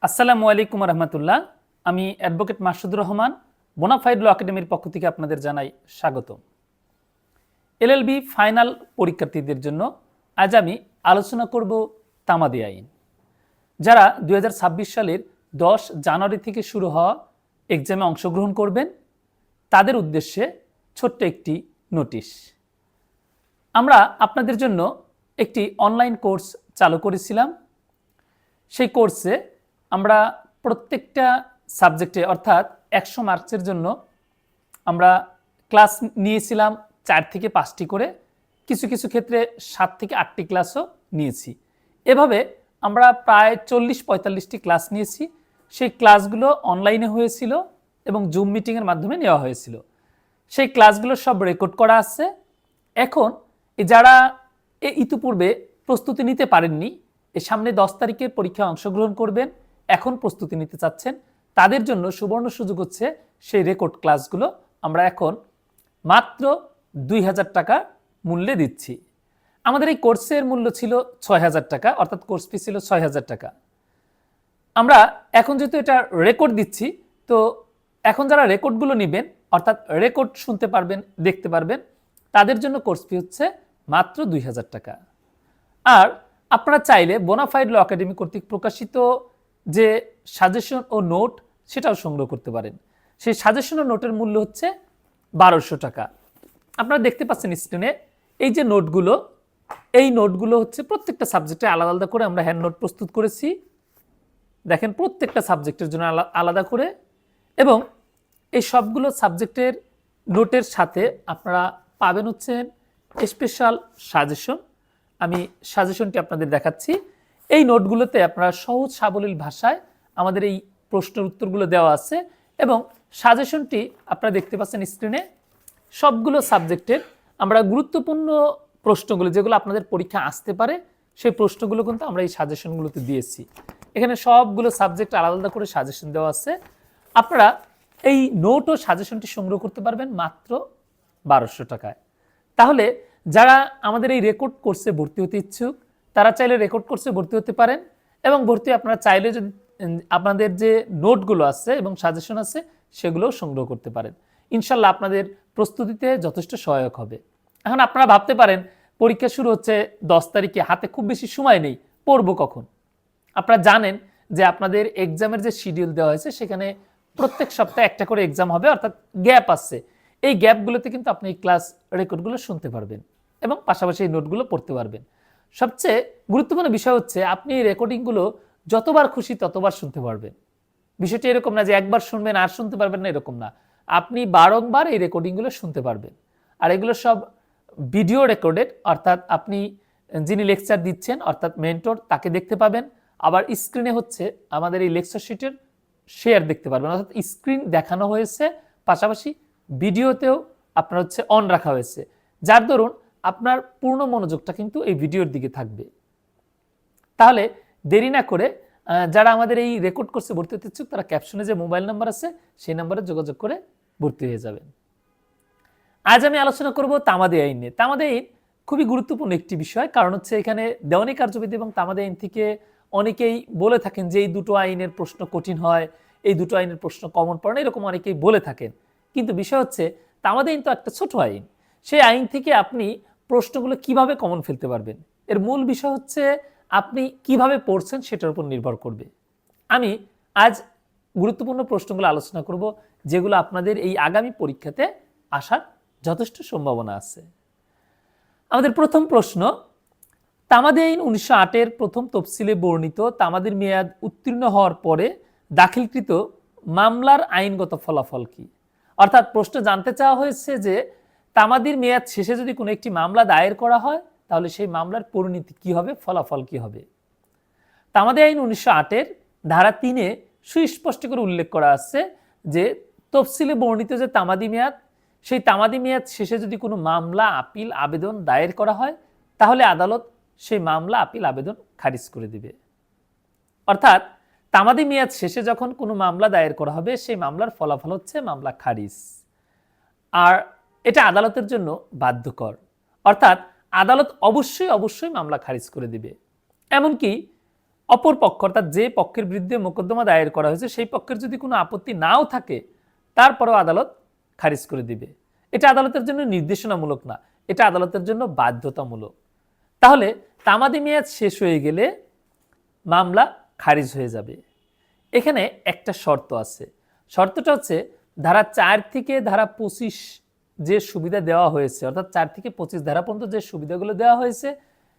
আসসালামু আলাইকুম রহমতুল্লাহ। আমি অ্যাডভোকেট মাসুদুর রহমান, বোনাফাইড ল একাডেমির পক্ষ থেকে আপনাদের জানাই স্বাগত। এলএলবি ফাইনাল পরীক্ষার্থীদের জন্য আজ আমি আলোচনা করব তামাদি আইন। যারা 2026 সালের 10 জানুয়ারি থেকে শুরু হওয়া এক্সামে অংশগ্রহণ করবেন তাদের উদ্দেশ্যে ছোট্ট একটি নোটিশ। আমরা আপনাদের জন্য একটি অনলাইন কোর্স চালু করেছিলাম। সেই কোর্সে আমরা প্রত্যেকটা সাবজেক্টে অর্থাৎ 100 মার্কসের জন্য আমরা ক্লাস নিয়েছিলাম 4 থেকে 5টি করে, কিছু কিছু ক্ষেত্রে 7 থেকে 8টি ক্লাসও নিয়েছি। এভাবে আমরা প্রায় 40-45টি ক্লাস নিয়েছি। সেই ক্লাসগুলো অনলাইনে হয়েছিল এবং জুম মিটিংয়ের মাধ্যমে নেওয়া হয়েছিল। সেই ক্লাসগুলো সব রেকর্ড করা আছে। এখন যারা ইতিপূর্বে প্রস্তুতি নিতে পারেননি, সামনে 10 তারিখের পরীক্ষায় অংশগ্রহণ করবেন, এখন প্রস্তুতি নিতে চাচ্ছেন, তাদের জন্য সুবর্ণ সুযোগ হচ্ছে সেই রেকর্ড ক্লাসগুলো আমরা এখন মাত্র 2000 টাকা মূল্যে দিচ্ছি। আমাদের এই কোর্সের মূল্য ছিল 6000 টাকা, অর্থাৎ কোর্স ফি ছিল 6000 টাকা। আমরা এখন যেহেতু এটা রেকর্ড দিচ্ছি, তো এখন যারা রেকর্ডগুলো নেবেন অর্থাৎ রেকর্ড শুনতে পারবেন, দেখতে পারবেন, তাদের জন্য কোর্স ফি হচ্ছে মাত্র 2000 টাকা। আর আপনারা চাইলে বোনাফাইড ল একাডেমি কর্তৃক প্রকাশিত যে সাজেশন ও নোট সেটাও সংগ্রহ করতে পারেন। সেই সাজেশন ও নোটের মূল্য হচ্ছে 1200 টাকা। আপনারা দেখতে পাচ্ছেন স্ক্রিনে এই যে নোটগুলো, এই নোটগুলো হচ্ছে প্রত্যেকটা সাবজেক্টে আলাদা আলাদা করে আমরা হ্যান্ড নোট প্রস্তুত করেছি। দেখেন প্রত্যেকটা সাবজেক্টের জন্য আলাদা করে, এবং এই সবগুলো সাবজেক্টের নোটের সাথে আপনারা পাবেন হচ্ছে স্পেশাল সাজেশন। আমি সাজেশনটি আপনাদের দেখাচ্ছি। এই নোটগুলোতে আপনারা সহজ সাবলীল ভাষায় আমাদের এই প্রশ্নের উত্তরগুলো দেওয়া আছে, এবং সাজেশনটি আপনারা দেখতে পাচ্ছেন স্ক্রিনে। সবগুলো সাবজেক্টের আমরা গুরুত্বপূর্ণ প্রশ্নগুলো যেগুলো আপনাদের পরীক্ষা আসতে পারে সেই প্রশ্নগুলো কিন্তু আমরা এই সাজেশনগুলোতে দিয়েছি। এখানে সবগুলো সাবজেক্ট আলাদা আলাদা করে সাজেশন দেওয়া আছে। আপনারা এই নোট ও সাজেশনটি সংগ্রহ করতে পারবেন মাত্র 1200 টাকায়। তাহলে যারা আমাদের এই রেকর্ড কোর্সে ভর্তি হতে ইচ্ছুক তারা চাইলে রেকর্ড কোর্সে ভর্তি হতে পারেন, এবং ভর্তি আপনারা চাইলে যদি আপনাদের যে নোটগুলো আছে এবং সাজেশন আছে সেগুলোও সংগ্রহ করতে পারেন। ইনশাল্লাহ আপনাদের প্রস্তুতিতে যথেষ্ট সহায়ক হবে। এখন আপনারা ভাবতে পারেন পরীক্ষা শুরু হচ্ছে 10 তারিখে, হাতে খুব বেশি সময় নেই, পড়বো কখন? আপনারা জানেন যে আপনাদের এক্সামের যে শিডিউল দেওয়া হয়েছে সেখানে প্রত্যেক সপ্তাহে একটা করে এক্সাম হবে, অর্থাৎ গ্যাপ আছে। এই গ্যাপগুলোতে কিন্তু আপনি ক্লাস রেকর্ডগুলো শুনতে পারবেন এবং পাশাপাশি এই নোটগুলো পড়তে পারবেন। সবচেয়ে গুরুত্বপূর্ণ বিষয় হচ্ছে আপনি এই রেকর্ডিংগুলো যতবার খুশি ততবার শুনতে পারবেন। বিষয়টি এরকম না যে একবার শুনবেন আর শুনতে পারবেন না, এরকম না। আপনি বারংবার এই রেকর্ডিংগুলো শুনতে পারবেন। আর এগুলো সব ভিডিও রেকর্ডেড, অর্থাৎ আপনি যিনি লেকচার দিচ্ছেন অর্থাৎ মেন্টর তাকে দেখতে পাবেন। আবার স্ক্রিনে হচ্ছে আমাদের এই লেকচার শিটের শেয়ার দেখতে পারবেন, অর্থাৎ স্ক্রিন দেখানো হয়েছে, পাশাপাশি ভিডিওতেও আপনার হচ্ছে অন রাখা হয়েছে, যার দরুন আপনার পূর্ণ মনোযোগটা কিন্তু এই ভিডিওর দিকে থাকবে। তাহলে দেরি না করে যারা আমাদের এই রেকর্ড কোর্সে ভর্তি হতে ইচ্ছুক তারা ক্যাপশনে যে মোবাইল নাম্বার আছে সেই নাম্বারে যোগাযোগ করে ভর্তি হয়ে যাবেন। আজ আমি আলোচনা করব তামাদি আইন নিয়ে। তামাদি আইন খুবই গুরুত্বপূর্ণ একটি বিষয়, কারণ হচ্ছে এখানে দেওয়ানি কার্যবিধি এবং তামাদি আইন থেকে অনেকেই বলে থাকেন যে এই দুটো আইনের প্রশ্ন কঠিন হয়, এই দুটো আইনের প্রশ্ন কমন পড়ে না, এরকম অনেকেই বলে থাকেন। কিন্তু বিষয় হচ্ছে তামাদি আইন তো একটা ছোট আইন, সেই আইন থেকে আপনি প্রশ্নগুলো কিভাবে কমন ফেলতে পারবেন, এর মূল বিষয় হচ্ছে আপনি কিভাবে পড়ছেন সেটার উপর নির্ভর করবে। আমি আজ গুরুত্বপূর্ণ প্রশ্নগুলো আলোচনা করব যেগুলো আপনাদের এই আগামী পরীক্ষাতে আসার যথেষ্ট সম্ভাবনা আছে। আমাদের প্রথম প্রশ্ন, তামাদি আইন 1908-এর প্রথম তফসিলে বর্ণিত তামাদির মেয়াদ উত্তীর্ণ হওয়ার পরে দাখিলকৃত মামলার আইনগত ফলাফল কি? অর্থাৎ প্রশ্ন জানতে চাওয়া হয়েছে যে তামাদির মেয়াদ শেষে যদি কোনো একটি মামলা দায়ের করা হয় তাহলে সেই মামলার পরিণতি কি হবে, ফলাফল কি হবে। তামাদি আইন 1908-এর ধারা 3-এ সুস্পষ্ট করে উল্লেখ করা আছে যে তফসিলে বর্ণিত যে তামাদি মেয়াদ, সেই তামাদি মেয়াদ শেষে যদি কোনো মামলা, আপিল, আবেদন দায়ের করা হয় তাহলে আদালত সেই মামলা, আপিল, আবেদন খারিজ করে দিবে। অর্থাৎ তামাদি মেয়াদ শেষে যখন কোনো মামলা দায়ের করা হবে সেই মামলার ফলাফল হচ্ছে মামলা খারিজ, আর এটা আদালতের জন্য বাধ্যকর। অর্থাৎ আদালত অবশ্যই মামলা খারিজ করে দিবে। এমনকি অপর পক্ষ অর্থাৎ যে পক্ষের বিরুদ্ধে মোকদ্দমা দায়ের করা হয়েছে সেই পক্ষের যদি কোনো আপত্তি নাও থাকে তারপরেও আদালত খারিজ করে দিবে। এটা আদালতের জন্য নির্দেশনামূলক না, এটা আদালতের জন্য বাধ্যতামূলক। তাহলে তামাদি মেয়াদ শেষ হয়ে গেলে মামলা খারিজ হয়ে যাবে। এখানে একটা শর্ত আছে, শর্তটা হচ্ছে ধারা 4 থেকে ধারা 25 যে সুবিধা দেওয়া হয়েছে, অর্থাৎ 4 থেকে 25 ধারা পর্যন্ত যে সুবিধাগুলো দেওয়া হয়েছে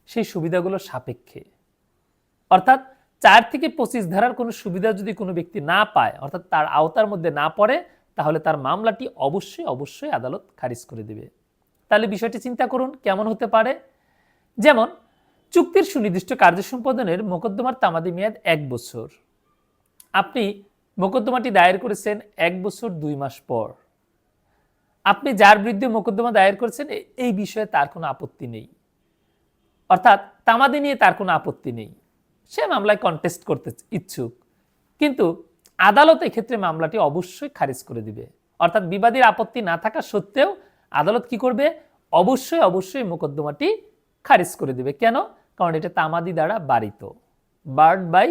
সেই সুবিধাগুলো সাপেক্ষে। অর্থাৎ 4 থেকে 25 ধারার কোনো সুবিধা যদি কোনো ব্যক্তি না পায়, অর্থাৎ তার আওতার মধ্যে না পড়ে, তাহলে তার মামলাটি অবশ্যই আদালত খারিজ করে দেবে। তাহলে বিষয়টি চিন্তা করুন কেমন হতে পারে। যেমন চুক্তির সুনির্দিষ্ট কার্য সম্পাদনের মোকদ্দমার তামাদি মেয়াদ 1 বছর। আপনি মোকদ্দমাটি দায়ের করেছেন 1 বছর 2 মাস পর। আপনি যার বিরুদ্ধে মোকদ্দমা দায়ের করেছেন এই বিষয়ে তার কোনো আপত্তি নেই, অর্থাৎ তামাদি নিয়ে তার কোনো আপত্তি নেই, সে মামলায় কন্টেস্ট করতে ইচ্ছুক, কিন্তু আদালত এক্ষেত্রে মামলাটি অবশ্যই খারিজ করে দিবে। অর্থাৎ বিবাদীর আপত্তি না থাকা সত্ত্বেও আদালত কি করবে, অবশ্যই মোকদ্দমাটি খারিজ করে দিবে। কেন? কারণ এটা তামাদি দ্বারা বারিত, বার্ড বাই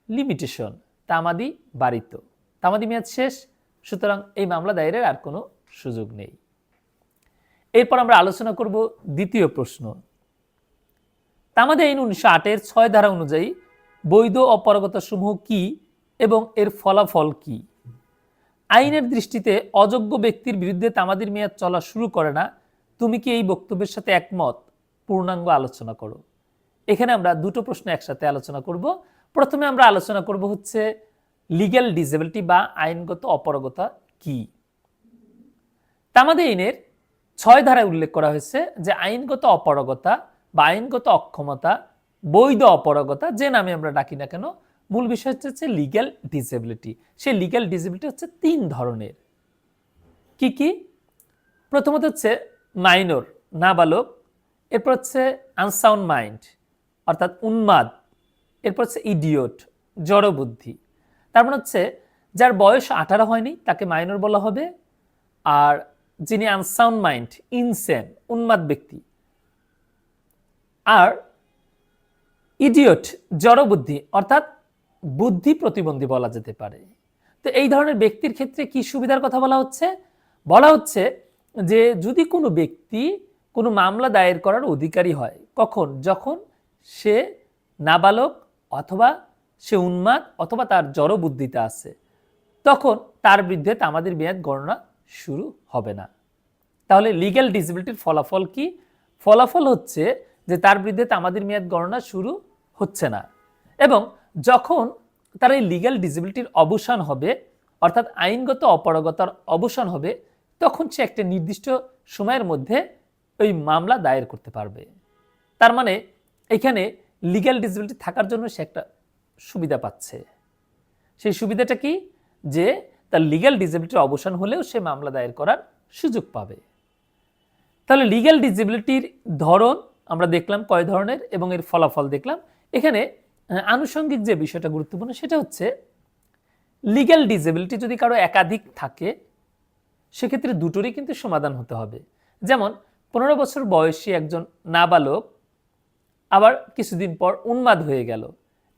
লিমিটেশন, তামাদি বারিত, তামাদি মেয়াদ শেষ, সুতরাং এই মামলা দায়েরের আর কোনো সুযোগ নেই। এরপর আমরা আলোচনা করব দ্বিতীয় প্রশ্ন। তামাদি আইন 1908-এর 6 ধারা অনুযায়ী বৈধ অপারগতা সমূহ কি এবং এর ফলাফল কি? আইনের দৃষ্টিতে অযোগ্য ব্যক্তির বিরুদ্ধে তামাদির মেয়াদ চলা শুরু করে না, তুমি কি এই বক্তব্যের সাথে একমত? পূর্ণাঙ্গ আলোচনা করো। এখানে আমরা দুটো প্রশ্ন একসাথে আলোচনা করব। প্রথমে আমরা আলোচনা করব হচ্ছে লিগ্যাল ডিসেবিলিটি বা আইনগত অপারগতা কি। তামাদি আইনের 6 ধারায় উল্লেখ করা হয়েছে যে আইনগত অপারগতা বা আইনগত অক্ষমতা, বৈধ অপারগতা, যে নামে আমরা ডাকি না কেন, মূল বিষয় হচ্ছে লিগ্যাল ডিসেবিলিটি। সেই লিগ্যাল ডিসেবিলিটি হচ্ছে 3 ধরনের। কি কি? প্রথমত হচ্ছে মাইনর, নাবালক, এরপর হচ্ছে আনসাউন্ড মাইন্ড অর্থাৎ উন্মাদ, এরপর হচ্ছে ইডিয়ট, জড়বুদ্ধি। তার মানে হচ্ছে যার বয়স 18 হয়নি তাকে মাইনর বলা হবে, আর যিনি আনসাউন্ড মাইন্ড, ইনসেন, উন্মাদ ব্যক্তি, আর ইডিয়ট, জড়বুদ্ধি অর্থাৎ বুদ্ধি প্রতিবন্ধী বলা যেতে পারে। তো এই ধরনের ব্যক্তির ক্ষেত্রে কি সুবিধার কথা বলা হচ্ছে? বলা হচ্ছে যে যদি কোনো ব্যক্তি কোনো মামলা দায়ের করার অধিকারী হয়, কখন? যখন সে নাবালক অথবা সে উন্মাদ অথবা তার জড়বুদ্ধিতা আছে, তখন তার বিরুদ্ধে তামাদির মেয়াদ গণনা শুরু হবে না। তাহলে লিগ্যাল ডিসেবিলিটির ফলাফল কি? ফলাফল হচ্ছে যে তার বিরুদ্ধে তামাদির মেয়াদ গণনা শুরু হচ্ছে না, এবং যখন তার এই লিগ্যাল ডিসেবিলিটির অবসান হবে, অর্থাৎ আইনগত অপারগতার অবসান হবে, তখন সে একটা নির্দিষ্ট সময়ের মধ্যে ওই মামলা দায়ের করতে পারবে। তার মানে এখানে লিগ্যাল ডিসেবিলিটি থাকার জন্য সে একটা সুবিধা পাচ্ছে। সেই সুবিধাটা কি? যে তার লিগ্যাল ডিসেবিলিটির অবসান হলেও সে মামলা দায়ের করার সুযোগ পাবে। তাহলে লিগ্যাল ডিসেবিলিটির ধরন আমরা দেখলাম কয় ধরনের এবং এর ফলাফল দেখলাম। এখানে আনুষঙ্গিক যে বিষয়টা গুরুত্বপূর্ণ সেটা হচ্ছে লিগ্যাল ডিসেবিলিটি যদি কারো একাধিক থাকে সেক্ষেত্রে দুটোরই কিন্তু সমাধান হতে হবে। যেমন 15 বছর বয়সী একজন নাবালক আবার কিছুদিন পর উন্মাদ হয়ে গেল,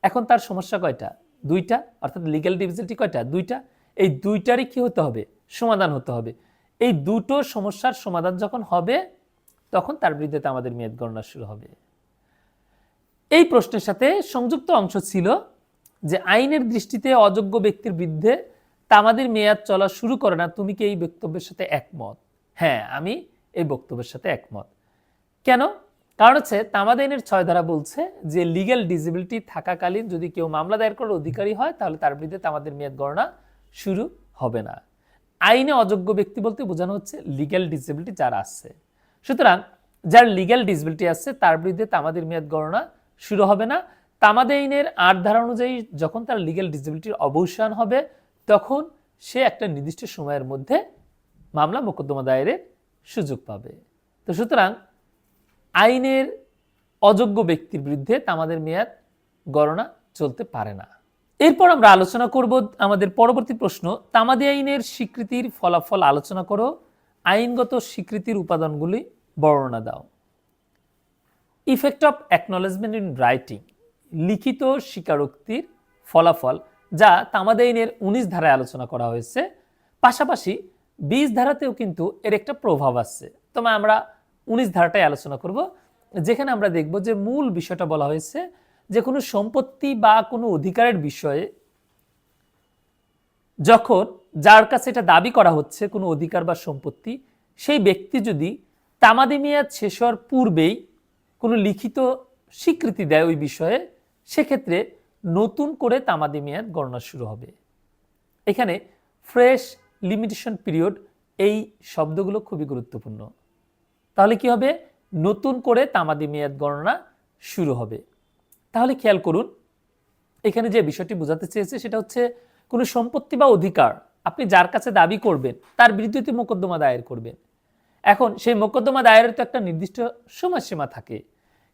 এখন তার সমস্যা কয়টা? 2টা, অর্থাৎ লিগ্যাল ডিসেবিলিটি কয়টা? 2টা। এই 2টারই কি হতে হবে? সমাধান হতে হবে। এই দুটো সমস্যার সমাধান যখন হবে তখন তার বিরুদ্ধে তামাদির মেয়াদ গণনা শুরু হবে। এই প্রশ্নের সাথে সংযুক্ত অংশ ছিল যে আইনের দৃষ্টিতে অযোগ্য ব্যক্তির বিরুদ্ধে তামাদির মেয়াদ চলা শুরু করে না, তুমি কি এই বক্তব্যের সাথে একমত? হ্যাঁ, আমি এই বক্তব্যের সাথে একমত। কেন? কারণ হচ্ছে তামাদি আইনের 6 ধারা বলছে যে লিগ্যাল ডিসেবিলিটি থাকাকালীন যদি কেউ মামলা দায়ের করার অধিকারী হয় তাহলে তার বিরুদ্ধে তামাদির মেয়াদ গণনা শুরু হবে না। আইনে অযোগ্য ব্যক্তি বলতে বোঝানো হচ্ছে লিগ্যাল ডিসেবিলিটি যার আছে। সুতরাং যার লিগ্যাল ডিসেবিলিটি আছে তার বিরুদ্ধে তামাদির মেয়াদ গণনা শুরু হবে না। তামাদি আইনের 8 ধারা অনুযায়ী যখন তার লিগ্যাল ডিসেবিলিটির অবসান হবে তখন সে একটা নির্দিষ্ট সময়ের মধ্যে মামলা মোকদ্দমা দায়েরের সুযোগ পাবে। তো সুতরাং আইনের অযোগ্য ব্যক্তির বিরুদ্ধে তামাদির মেয়াদ গণনা চলতে পারে না। এরপর আমরা আলোচনা করব আমাদের পরবর্তী প্রশ্ন, তামাদি আইনের স্বীকৃতির ফলাফল আলোচনা করো, আইনগত স্বীকৃতির উপাদানগুলি বর্ণনা দাও। Effect of acknowledgement in writing. লিখিত স্বীকারোক্তির ফলাফল, যা তামাদি আইনের 19 ধারায় আলোচনা করা হয়েছে। পাশাপাশি 20 ধারাতেও কিন্তু এর একটা প্রভাব আছে। তবে আমরা 19 ধারাটাই আলোচনা করব, যেখানে আমরা দেখব যে মূল বিষয়টা বলা হয়েছে যে কোনো সম্পত্তি বা কোনো অধিকারের বিষয়ে যখন যার কাছে এটা দাবি করা হচ্ছে কোনো অধিকার বা সম্পত্তি, সেই ব্যক্তি যদি তামাদি মেয়াদ শেষ হওয়ার পূর্বেই কোনো লিখিত স্বীকৃতি দেয় ওই বিষয়ে, সেক্ষেত্রে নতুন করে তামাদি মেয়াদ গণনা শুরু হবে। এখানে ফ্রেশ লিমিটেশন পিরিয়ড এই শব্দগুলো খুবই গুরুত্বপূর্ণ। তাহলে কি হবে? নতুন করে তামাদি মেয়াদ গণনা শুরু হবে। তাহলে খেয়াল করুন, এখানে যে বিষয়টি বোঝাতে চেয়েছে সেটা হচ্ছে কোনো সম্পত্তি বা অধিকার আপনি যার কাছে দাবি করবেন তার বিরুদ্ধে মোকদ্দমা দায়ের করবেন। এখন সেই মোকদ্দমা দায়েরের তো একটা নির্দিষ্ট সময়সীমা থাকে।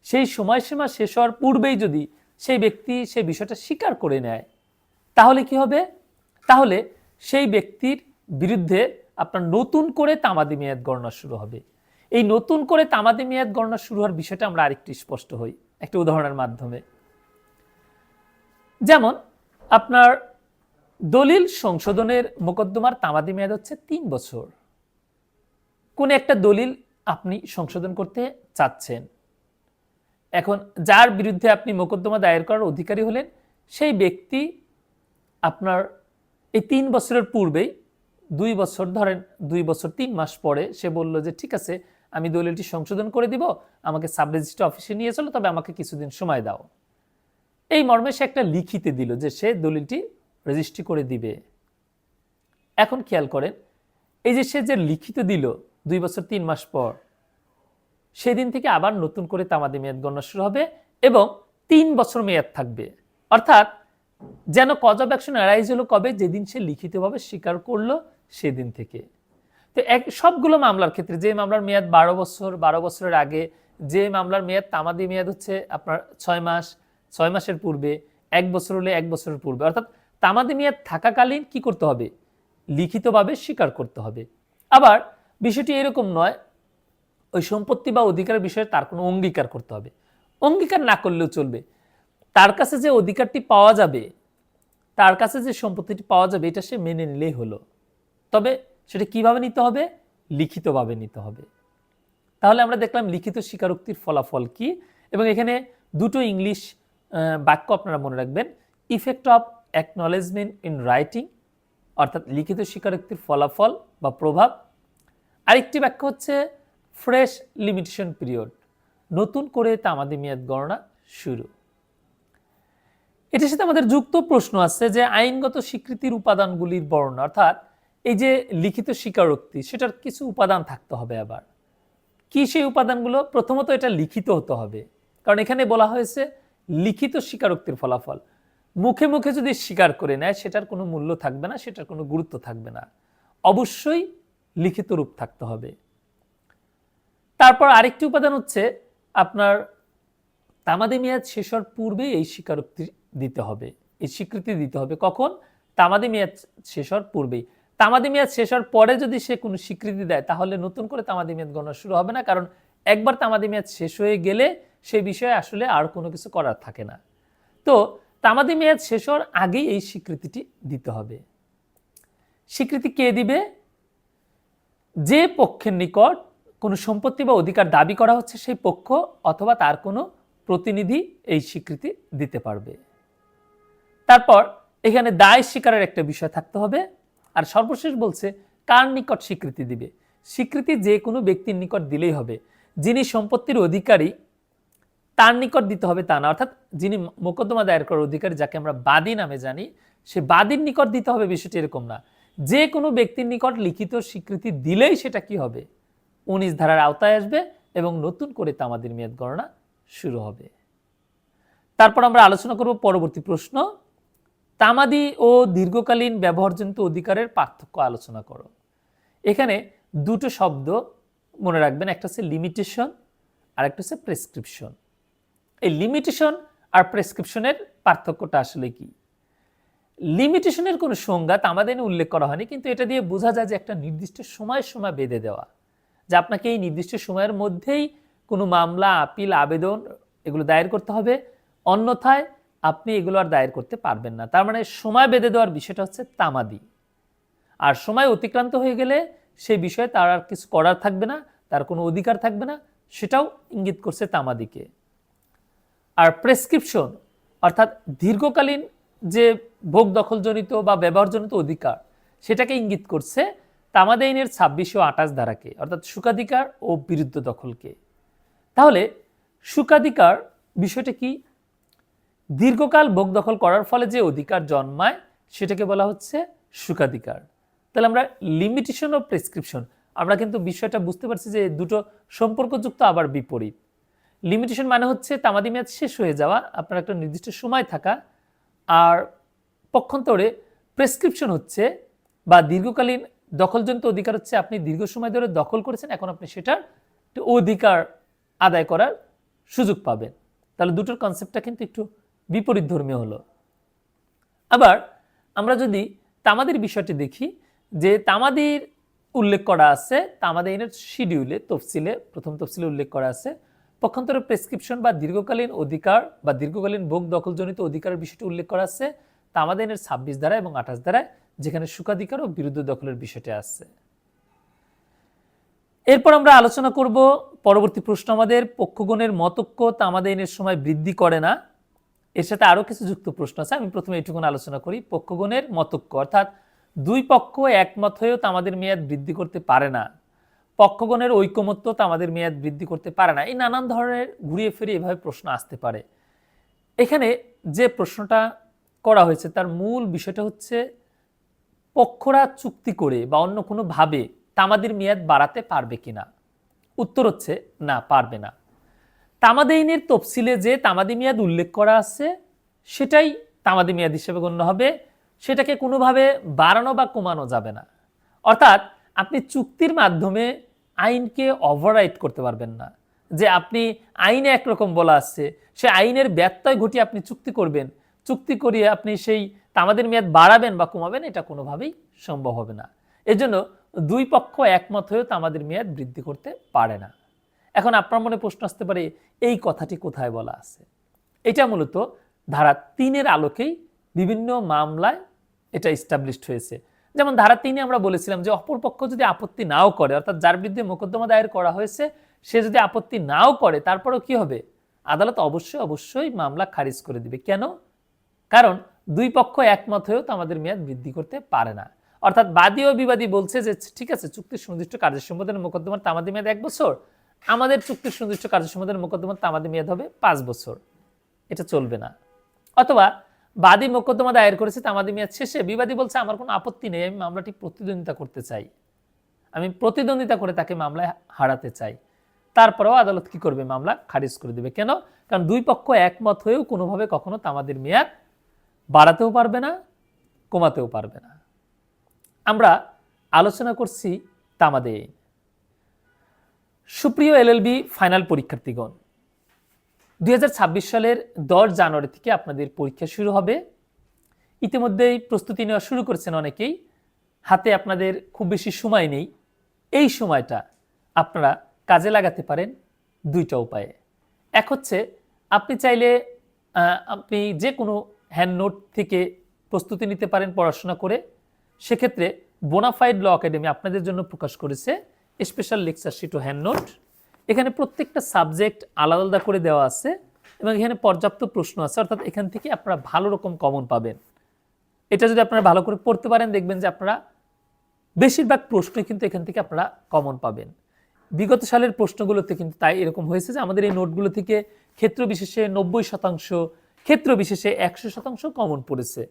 সেই সময়সীমা শেষ হওয়ার পূর্বেই যদি সেই ব্যক্তি সেই বিষয়টা স্বীকার করে নেয়, তাহলে কি হবে? তাহলে সেই ব্যক্তির বিরুদ্ধে আপনার নতুন করে তামাদি মেয়াদ গণনা শুরু হবে। এই নতুন করে তামাদি মেয়াদ গণনা শুরু হওয়ার বিষয়টা আমরা আরেকটু স্পষ্ট হই একটা উদাহরণের মাধ্যমে। যেমন আপনার দলিল সংশোধনের মোকদ্দমার তামাদি মেয়াদ হচ্ছে 3 বছর। কোন একটা দলিল আপনি সংশোধন করতে চাচ্ছেন, এখন যার বিরুদ্ধে আপনি মোকদ্দমা দায়ের করার অধিকারী হলেন, সেই ব্যক্তি আপনার এই 3 বছরের পূর্বেই 2 বছর ধরেন 2 বছর 3 মাস পরে সে বলল যে ঠিক আছে, আমি দলিলটি সংশোধন করে দিব, আমাকে সাব রেজিস্ট্রি অফিসে নিয়ে চলো, তবে আমাকে কিছুদিন সময় দাও। এই মর্মে সে একটা লিখিতে দিল যে সে দলিলটি রেজিস্ট্রি করে দিবে। এখন খেয়াল করেন, এই যে সে যে লিখিত দিল 2 বছর 3 মাস পর, সেদিন থেকে আবার নতুন করে তামাদি মেয়াদ গণনা শুরু হবে এবং 3 বছর মেয়াদ থাকবে। অর্থাৎ যেন কজ অফ অ্যাকশন অ্যারাইজ হলো কবে? যেদিন সে লিখিতভাবে স্বীকার করলো সেদিন থেকে। তো সবগুলো মামলার ক্ষেত্রে, যে মামলার মেয়াদ 12 বছর, 12 বছরের আগে, যে মামলার মেয়াদ তামাদি মেয়াদ হচ্ছে আপনার 6 মাস, 6 মাসের পূর্বে, 1 বছর হলে 1 বছরের পূর্বে, অর্থাৎ তামাদি মেয়াদ থাকাকালীন কি করতে হবে? লিখিতভাবে স্বীকার করতে হবে। আবার বিষয়টি এরকম নয়, ওই সম্পত্তি বা অধিকারের বিষয়ে তার কোনো অঙ্গীকার করতে হবে। অঙ্গীকার না করলেও চলবে। তার কাছে যে অধিকারটি পাওয়া যাবে, তার কাছে যে সম্পত্তিটি পাওয়া যাবে, এটা সে মেনে নিলেই হলো। তবে সেটা কিভাবে নিতে হবে? লিখিতভাবে নিতে হবে। তাহলে আমরা দেখলাম লিখিত স্বীকারোক্তির ফলাফল কি, এবং এখানে দুটো ইংলিশ বাক্য আপনারা মনে রাখবেন। Effect of acknowledgement in writing, অর্থাৎ লিখিত স্বীকারোক্তির ফলাফল বা প্রভাব। আরেকটি বাক্য হচ্ছে ফ্রেশ লিমিটেশন পিরিয়ড, নতুন করে তামাদি মেয়াদ গণনা শুরু। এটার সাথে আমাদের যুক্ত প্রশ্ন আছে যে আইনগত স্বীকৃতির উপাদানগুলির বর্ণনা, অর্থাৎ এই যে লিখিত স্বীকারোক্তি, সেটার কিছু উপাদান থাকতে হবে। আবার কি সেই উপাদানগুলো? প্রথমত এটা লিখিত হতে হবে, কারণ এখানে বলা হয়েছে লিখিত স্বীকারোক্তির ফলাফল। মুখে মুখে যদি স্বীকার করে নেয় সেটার কোনো মূল্য থাকবে না, সেটার কোনো গুরুত্ব থাকবে না। অবশ্যই লিখিত রূপ থাকতে হবে। তারপর আরেকটি উপাদান হচ্ছে আপনার তামাদি মেয়াদ শেষ হওয়ার পূর্বে এই স্বীকারোক্তি দিতে হবে, এই স্বীকৃতি দিতে হবে। কখন? তামাদি মেয়াদ শেষ হওয়ার পূর্বেই। তামাদি মেয়াদ শেষ হওয়ার পরে যদি সে কোনো স্বীকৃতি দেয়, তাহলে নতুন করে তামাদি মেয়াদ গণনা শুরু হবে না, কারণ একবার তামাদি মেয়াদ শেষ হয়ে গেলে সেই বিষয়ে আসলে আর কোনো কিছু করার থাকে না। তো তামাদি মেয়াদ শেষ হওয়ার আগেই এই স্বীকৃতিটি দিতে হবে। স্বীকৃতি কে দিবে? যে পক্ষের নিকট কোনো সম্পত্তি বা অধিকার দাবি করা হচ্ছে সেই পক্ষ অথবা তার কোনো প্রতিনিধি এই স্বীকৃতি দিতে পারবে। তারপর এখানে দায় স্বীকারের একটা বিষয় থাকতে হবে। আর সর্বশেষ বলছে কার নিকট স্বীকৃতি দিবে। স্বীকৃতি যে কোনো ব্যক্তির নিকট দিলেই হবে। যিনি সম্পত্তির অধিকারী তার নিকট দিতে হবে তা না, অর্থাৎ যিনি মোকদ্দমা দায়ের করার অধিকারী, যাকে আমরা বাদী নামে জানি, সে বাদীর নিকট দিতে হবে, বিষয়টি এরকম না। যে কোনো ব্যক্তির নিকট লিখিত স্বীকৃতি দিলেই সেটা কি হবে? 19 ধারার আওতায় আসবে এবং নতুন করে তামাদির মেয়াদ গণনা শুরু হবে। তারপর আমরা আলোচনা করব পরবর্তী প্রশ্ন, তামাদি ও দীর্ঘকালীন ব্যবহারজনিত অধিকারের পার্থক্য আলোচনা করো। এখানে দুটো শব্দ মনে রাখবেন, একটা হচ্ছে লিমিটেশন আর একটা হচ্ছে প্রেসক্রিপশন। এই লিমিটেশন আর প্রেসক্রিপশনের পার্থক্যটা আসলে কি? লিমিটেশনের কোনো সংজ্ঞা তামাদি আইনে উল্লেখ করা হয়নি, কিন্তু এটা দিয়ে বোঝা যায় যে একটা নির্দিষ্ট সময় বেঁধে দেওয়া, যে আপনাকে এই নির্দিষ্ট সময়ের মধ্যেই কোনো মামলা, আপিল, আবেদন এগুলো দায়ের করতে হবে, অন্যথায় আপনি এগুলো আর দায়ের করতে পারবেন না। তার মানে সময় বেঁধে দেওয়ার বিষয়টা হচ্ছে তামাদি। আর সময় অতিক্রান্ত হয়ে গেলে সেই বিষয়ে তার আর কিছু করার থাকবে না, তার কোনো অধিকার থাকবে না, সেটাও ইঙ্গিত করছে তামাদিকে। আর প্রেসক্রিপশন অর্থাৎ দীর্ঘকালীন যে ভোগ দখলজনিত বা ব্যবহারজনিত অধিকার, সেটাকে ইঙ্গিত করছে তামাদি আইনের 26 ও 28 ধারাকে, অর্থাৎ সুখাধিকার ও বিরুদ্ধ দখলকে। তাহলে সুখাধিকার বিষয়টা কি? দীর্ঘকাল ভোগ দখল করার ফলে যে অধিকার জন্মায় সেটাকে বলা হচ্ছে সুখাধিকার। তাহলে আমরা লিমিটেশন ও প্রেসক্রিপশন, আমরা কিন্তু বিষয়টা বুঝতে পারছি যে দুটো সম্পর্কযুক্ত আবার বিপরীত। লিমিটেশন মানে হচ্ছে তামাদি মেয়াদ শেষ হয়ে যাওয়া, আপনার একটা নির্দিষ্ট সময় থাকা। আর পক্ষান্তরে প্রেসক্রিপশন হচ্ছে বা দীর্ঘকালীন দখলজনিত অধিকার হচ্ছে আপনি দীর্ঘ সময় ধরে দখল করেছেন, এখন আপনি সেটার অধিকার আদায় করার সুযোগ পাবেন। তাহলে দুটোর কনসেপ্টটা কিন্তু একটু বিপরীত ধর্মীয় হলো। আবার আমরা যদি তামাদির বিষয়টি দেখি, যে তামাদির উল্লেখ করা আছে তামাদি আইনের শিডিউলে, তফসিলে, প্রথম তফসিলে উল্লেখ করা আছে পক্ষান্তরে প্রেসক্রিপশন বা দীর্ঘকালীন অধিকার বা দীর্ঘকালীন ভোগ দখলজনিত অধিকারের বিষয়টি উল্লেখ করা আছে তামাদি আইনের 26 ধারা এবং 28 ধারায়, যেখানে সুখাধিকার ও বিরুদ্ধ দখলের বিষয়টি আছে। এরপর আমরা আলোচনা করব পরবর্তী প্রশ্ন আমাদের, পক্ষগণের মতৈক্য তামাদি আইনের সময় বৃদ্ধি করে না। এর সাথে আরো কিছু যুক্ত প্রশ্ন আছে, আমি প্রথমে এইটুকুন আলোচনা করি। পক্ষগণের মতৈক্য অর্থাৎ দুই পক্ষ একমত হয়েও তামাদের মেয়াদ বৃদ্ধি করতে পারে না। পক্ষগণের ঐকমত্য তামাদের মেয়াদ বৃদ্ধি করতে পারে না। এই নানান ধরনের ঘুরিয়ে ফিরিয়ে এভাবে প্রশ্ন আসতে পারে। এখানে যে প্রশ্নটা করা হয়েছে তার মূল বিষয়টা হচ্ছে পক্ষরা চুক্তি করে বা অন্য কোনোভাবে তামাদির মেয়াদ বাড়াতে পারবে কিনা। উত্তর হচ্ছে না, পারবে না। তামাদি আইনের তফসিলে যে তামাদি মেয়াদ উল্লেখ করা আছে সেটাই তামাদি মেয়াদ হিসেবে গণ্য হবে, সেটাকে কোনোভাবে বাড়ানো বা কমানো যাবে না। অর্থাৎ আপনি চুক্তির মাধ্যমে আইনকে ওভাররাইড করতে পারবেন না, যে আপনি আইনে একরকম বলা আছে, সে আইনের ব্যত্যয় ঘটিয়ে আপনি চুক্তি করবেন, চুক্তি করিয়ে আপনি সেই তামাদির মেয়াদ বাড়াবেন বা কমাবেন, এটা কোনোভাবেই সম্ভব হবে না। এজন্য দুই পক্ষ একমত হয়েও তামাদির মেয়াদ বৃদ্ধি করতে পারে না। এখন আপনার মনে প্রশ্ন আসতে পারে, এই কথাটি কোথায় বলা আছে? এটা মূলত ধারা 3-এর আলোকেই বিভিন্ন মামলায় এটা এস্টাবলিশড হয়েছে। যেমন ধারা 3-এ আমরা বলেছিলাম যে অপরপক্ষ যদি আপত্তি নাও করে, অর্থাৎ যার বিরুদ্ধে মোকদ্দমা দায়ের করা হয়েছে সে যদি আপত্তি নাও করে, তারপরেও কি হবে? আদালত অবশ্যই মামলা খারিজ করে দিবে। কেন? কারণ দুই পক্ষ একমত হয়েও তো আমাদের মেয়াদ বৃদ্ধি করতে পারে না। অর্থাৎ বাদী ও বিবাদী বলছে যে ঠিক আছে, চুক্তির সুনির্দিষ্ট কার্য সম্পাদনের মোকদ্দমার তামাদি মেয়াদ 1 বছর, আমাদের চুক্তির সুনির্দিষ্ট কার্য সম্পাদনের মোকদ্দমার তামাদি মেয়াদ হবে 5 বছর, এটা চলবে না। অথবা বাদী মোকদ্দমা দায়ের করেছে তামাদি মেয়াদ শেষে, বিবাদী বলছে আমার কোনো আপত্তি নেই, আমি মামলাটি প্রতিদ্বন্দ্বিতা করতে চাই, আমি প্রতিদ্বন্দ্বিতা করে তাকে মামলায় হারাতে চাই, তারপরেও আদালত কি করবে? মামলা খারিজ করে দেবে। কেন? কারণ দুই পক্ষ একমত হয়েও কোনোভাবে কখনো তামাদির মেয়াদ বাড়াতেও পারবে না, কমাতেও পারবে না। আমরা আলোচনা করছি তামাদি আইন। সুপ্রিয় এলএলবি ফাইনাল পরীক্ষার্থীগণ, 2026 সালের 10 জানুয়ারি থেকে আপনাদের পরীক্ষা শুরু হবে। ইতিমধ্যেই প্রস্তুতি নেওয়া শুরু করেছেন অনেকেই, হাতে আপনাদের খুব বেশি সময় নেই। এই সময়টা আপনারা কাজে লাগাতে পারেন দুইটা উপায়ে। এক হচ্ছে আপনি চাইলে আপনি যে কোনো হ্যান্ড নোট থেকে প্রস্তুতি নিতে পারেন পড়াশোনা করে। সেক্ষেত্রে বোনাফাইড ল একাডেমি আপনাদের জন্য প্রকাশ করেছে স্পেশাল লেকচার শিট ও হ্যান্ড নোট। এখানে প্রত্যেকটা সাবজেক্ট আলাদা আলাদা করে দেওয়া আছে এবং এখানে পর্যাপ্ত প্রশ্ন আছে, অর্থাৎ এখান থেকে আপনারা ভালো রকম কমন পাবেন। এটা যদি আপনারা ভালো করে পড়তে পারেন, দেখবেন যে আপনারা বেশিরভাগ প্রশ্নই কিন্তু এখান থেকে আপনারা কমন পাবেন। বিগত সালের প্রশ্নগুলোতে কিন্তু তাই এরকম হয়েছে যে আমাদের এই নোটগুলো থেকে ক্ষেত্র বিশেষে 90%, ক্ষেত্র বিশেষে 100% কমন পড়েছে।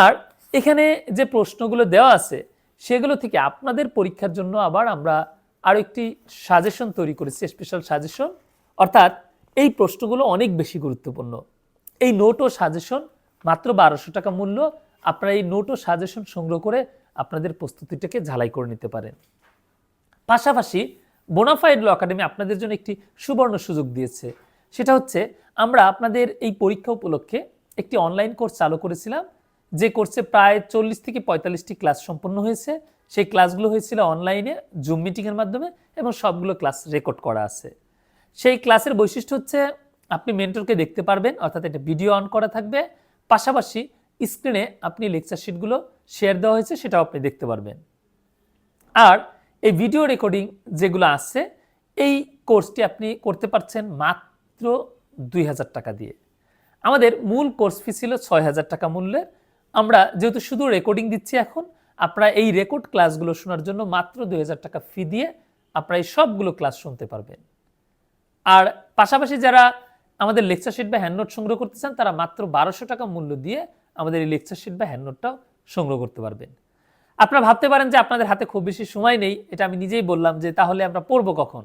আর এখানে যে প্রশ্নগুলো দেওয়া আছে সেগুলো থেকে আপনাদের পরীক্ষার জন্য আবার আমরা আরও একটি সাজেশন তৈরি করেছি, স্পেশাল সাজেশন। অর্থাৎ এই প্রশ্নগুলো অনেক বেশি গুরুত্বপূর্ণ। এই নোট ও সাজেশন মাত্র 1200 টাকা মূল্য। আপনারা এই নোট ও সাজেশন সংগ্রহ করে আপনাদের প্রস্তুতিটাকে ঝালাই করে নিতে পারেন। পাশাপাশি বোনাফাইড ল একাডেমি আপনাদের জন্য একটি সুবর্ণ সুযোগ দিয়েছে। সেটা হচ্ছে আমরা আপনাদের এই পরীক্ষা উপলক্ষে একটি অনলাইন কোর্স চালু করেছিলাম, যে কোর্সে প্রায় 40 থেকে 45টি ক্লাস সম্পন্ন হয়েছে। সেই ক্লাসগুলো হয়েছিল অনলাইনে জুম মিটিংয়ের মাধ্যমে এবং সবগুলো ক্লাস রেকর্ড করা আছে। সেই ক্লাসের বৈশিষ্ট্য হচ্ছে আপনি মেন্টরকে দেখতে পারবেন, অর্থাৎ এটা ভিডিও অন করা থাকবে, পাশাপাশি স্ক্রিনে আপনি লেকচার শিটগুলো শেয়ার দেওয়া হয়েছে সেটাও আপনি দেখতে পারবেন। আর এই ভিডিও রেকর্ডিং যেগুলো আছে, এই কোর্সটি আপনি করতে পারছেন মাত্র 2000 টাকা দিয়ে। আমাদের মূল কোর্স ফি ছিল 6000 টাকা মূল্যের। আমরা যেহেতু শুধু রেকর্ডিং দিচ্ছি, এখন আপনারা এই রেকর্ড ক্লাসগুলো শোনার জন্য মাত্র 2000 টাকা ফি দিয়ে আপনারা এই সবগুলো ক্লাস শুনতে পারবেন। আর পাশাপাশি যারা আমাদের লেকচার শিট বা হ্যান্ডনোট সংগ্রহ করতে চান, তারা মাত্র 1200 টাকা মূল্য দিয়ে আমাদের এই লেকচার শিট বা হ্যান্ডনোটটাও সংগ্রহ করতে পারবেন। আপনারা ভাবতে পারেন যে আপনাদের হাতে খুব বেশি সময় নেই, এটা আমি নিজেই বললাম, যে তাহলে আমরা পড়বো কখন?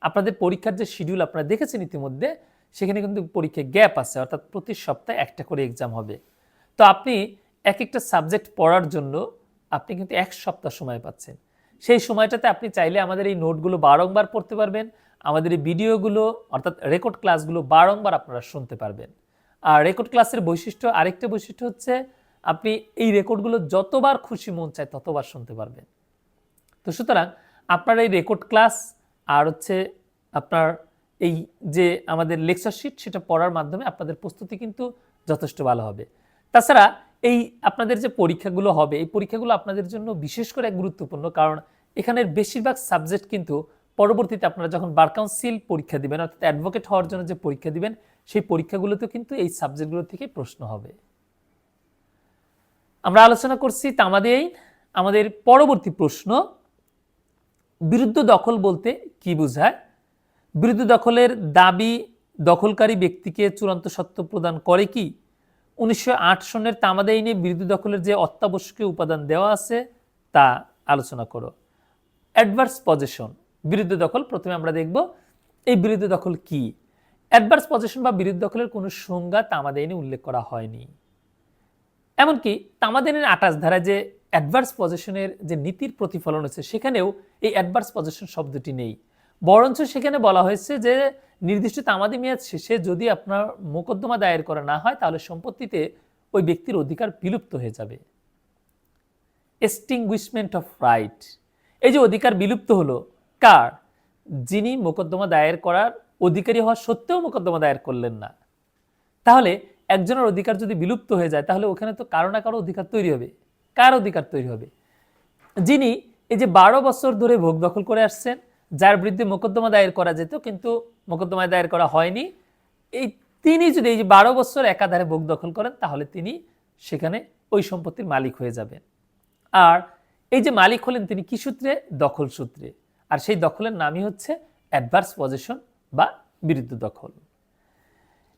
আপনাদের পরীক্ষার যে শিডিউল আপনারা দেখেছেন ইতিমধ্যে, সেখানে কিন্তু পরীক্ষায় গ্যাপ আছে, অর্থাৎ প্রতি সপ্তাহে একটা করে এক্সাম হবে। তো আপনি এক একটা সাবজেক্ট পড়ার জন্য আপনি কিন্তু 1 সপ্তাহ সময় পাচ্ছেন। সেই সময়টাতে আপনি চাইলে আমাদের এই নোটগুলো বারংবার পড়তে পারবেন, আমাদের এই ভিডিওগুলো অর্থাৎ রেকর্ড ক্লাসগুলো বারংবার আপনারা শুনতে পারবেন। আর রেকর্ড ক্লাসের বৈশিষ্ট্য, আরেকটা বৈশিষ্ট্য হচ্ছে আপনি এই রেকর্ডগুলো যতবার খুশি মন চায় ততবার শুনতে পারবেন। তো সুতরাং আপনার এই রেকর্ড ক্লাস আর হচ্ছে আপনার এই যে আমাদের লেকচার শিট, সেটা পড়ার মাধ্যমে আপনাদের প্রস্তুতি কিন্তু যথেষ্ট ভালো হবে। তাছাড়া এই আপনাদের যে পরীক্ষাগুলো হবে, এই পরীক্ষাগুলো আপনাদের জন্য বিশেষ করে গুরুত্বপূর্ণ, কারণ এখানের বেশিরভাগ সাবজেক্ট কিন্তু পরবর্তীতে আপনারা যখন বার কাউন্সিল পরীক্ষা দিবেন, অর্থাৎ অ্যাডভোকেট হওয়ার জন্য যে পরীক্ষা দিবেন, সেই পরীক্ষাগুলোতেও কিন্তু এই সাবজেক্টগুলো থেকে প্রশ্ন হবে। আমরা আলোচনা করছি তামাদি আইন। আমাদের পরবর্তী প্রশ্ন, বিরুদ্ধ দখল বলতে কি বোঝায়? বিরুদ্ধ দখলের দাবি দখলকারী ব্যক্তিকে চূড়ান্ত সত্য প্রদান করে কি? 1908 সনের তামাদি আইনে বিরুদ্ধ দখলের যে অত্যাবশ্যকীয় উপাদান দেওয়া আছে তা আলোচনা করো। অ্যাডভার্স পজেশন, বিরুদ্ধ দখল। প্রথমে আমরা দেখব এই বিরুদ্ধ দখল কি। অ্যাডভার্স পজেশন বা বিরুদ্ধ দখলের কোনো সংজ্ঞা তামাদি আইনে উল্লেখ করা হয়নি। এমনকি তামাদি আইনের 28 ধারায় যে অ্যাডভার্স পজেশনের যে নীতির প্রতিফলন হচ্ছে, সেখানেও এই অ্যাডভার্স পজেশন শব্দটি নেই। বরঞ্চ সেখানে বলা হয়েছে যে নির্দিষ্ট তামাদি মেয়াদ শেষে যদি আপনার মোকদ্দমা দায়ের করা না হয়, তাহলে সম্পত্তিতে ওই ব্যক্তির অধিকার বিলুপ্ত হয়ে যাবে। এক্সটিংগুইশমেন্ট অফ রাইট, এই যে অধিকার বিলুপ্ত হলো কার? যিনি মোকদ্দমা দায়ের করার অধিকারী হওয়া সত্ত্বেও মোকদ্দমা দায়ের করলেন না। তাহলে একজনের অধিকার যদি বিলুপ্ত হয়ে যায়, তাহলে ওখানে তো কারো না কারো অধিকার তৈরি হবে। কার অধিকার তৈরি হবে? যিনি এই যে 12 বছর ধরে ভোগ দখল করে আসছেন, যার বিরুদ্ধে মোকদ্দমা দায়ের করা যেত কিন্তু মোকদ্দমা দায়ের করা হয়নি, এই তিনি যদি এই যে 12 বছর একাধারে ভোগ দখল করেন, তাহলে তিনি সেখানে ওই সম্পত্তির মালিক হয়ে যাবেন। আর এই যে মালিক হলেন, তিনি কি সূত্রে? দখল সূত্রে। আর সেই দখলের নামই হচ্ছে অ্যাডভার্স পজেশন বা বিরুদ্ধ দখল।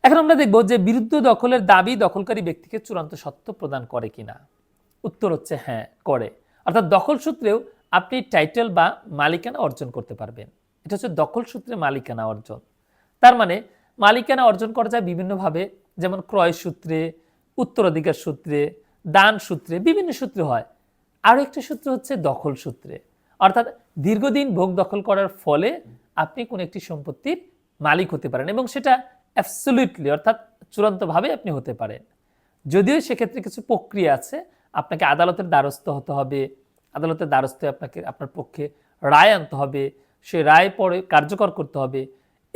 এখন আমরা দেখব যে বিরুদ্ধ দখলের দাবি দখলকারী ব্যক্তিকে চূড়ান্ত সত্য প্রদান করে কিনা। উত্তর হচ্ছে হ্যাঁ, করে। অর্থাৎ দখল সূত্রেও আপনি টাইটেল বা মালিকানা অর্জন করতে পারবেন। এটা হচ্ছে দখল সূত্রে মালিকানা অর্জন। তার মানে মালিকানা অর্জন করা যায় বিভিন্নভাবে, যেমন ক্রয় সূত্রে, উত্তরাধিকার সূত্রে, দান সূত্রে, বিভিন্ন সূত্রে হয়। আরও একটি সূত্র হচ্ছে দখল সূত্রে, অর্থাৎ দীর্ঘদিন ভোগ দখল করার ফলে আপনি কোন একটি সম্পত্তির মালিক হতে পারেন, এবং সেটা অ্যাবসলিউটলি অর্থাৎ চূড়ান্তভাবে আপনি হতে পারেন। যদিও সেক্ষেত্রে কিছু প্রক্রিয়া আছে, আপনাকে আদালতের দ্বারস্থ হতে হবে, আদালতের দ্বারস্থ আপনাকে আপনার পক্ষে রায় আনতে হবে, সেই রায় পরে কার্যকর করতে হবে।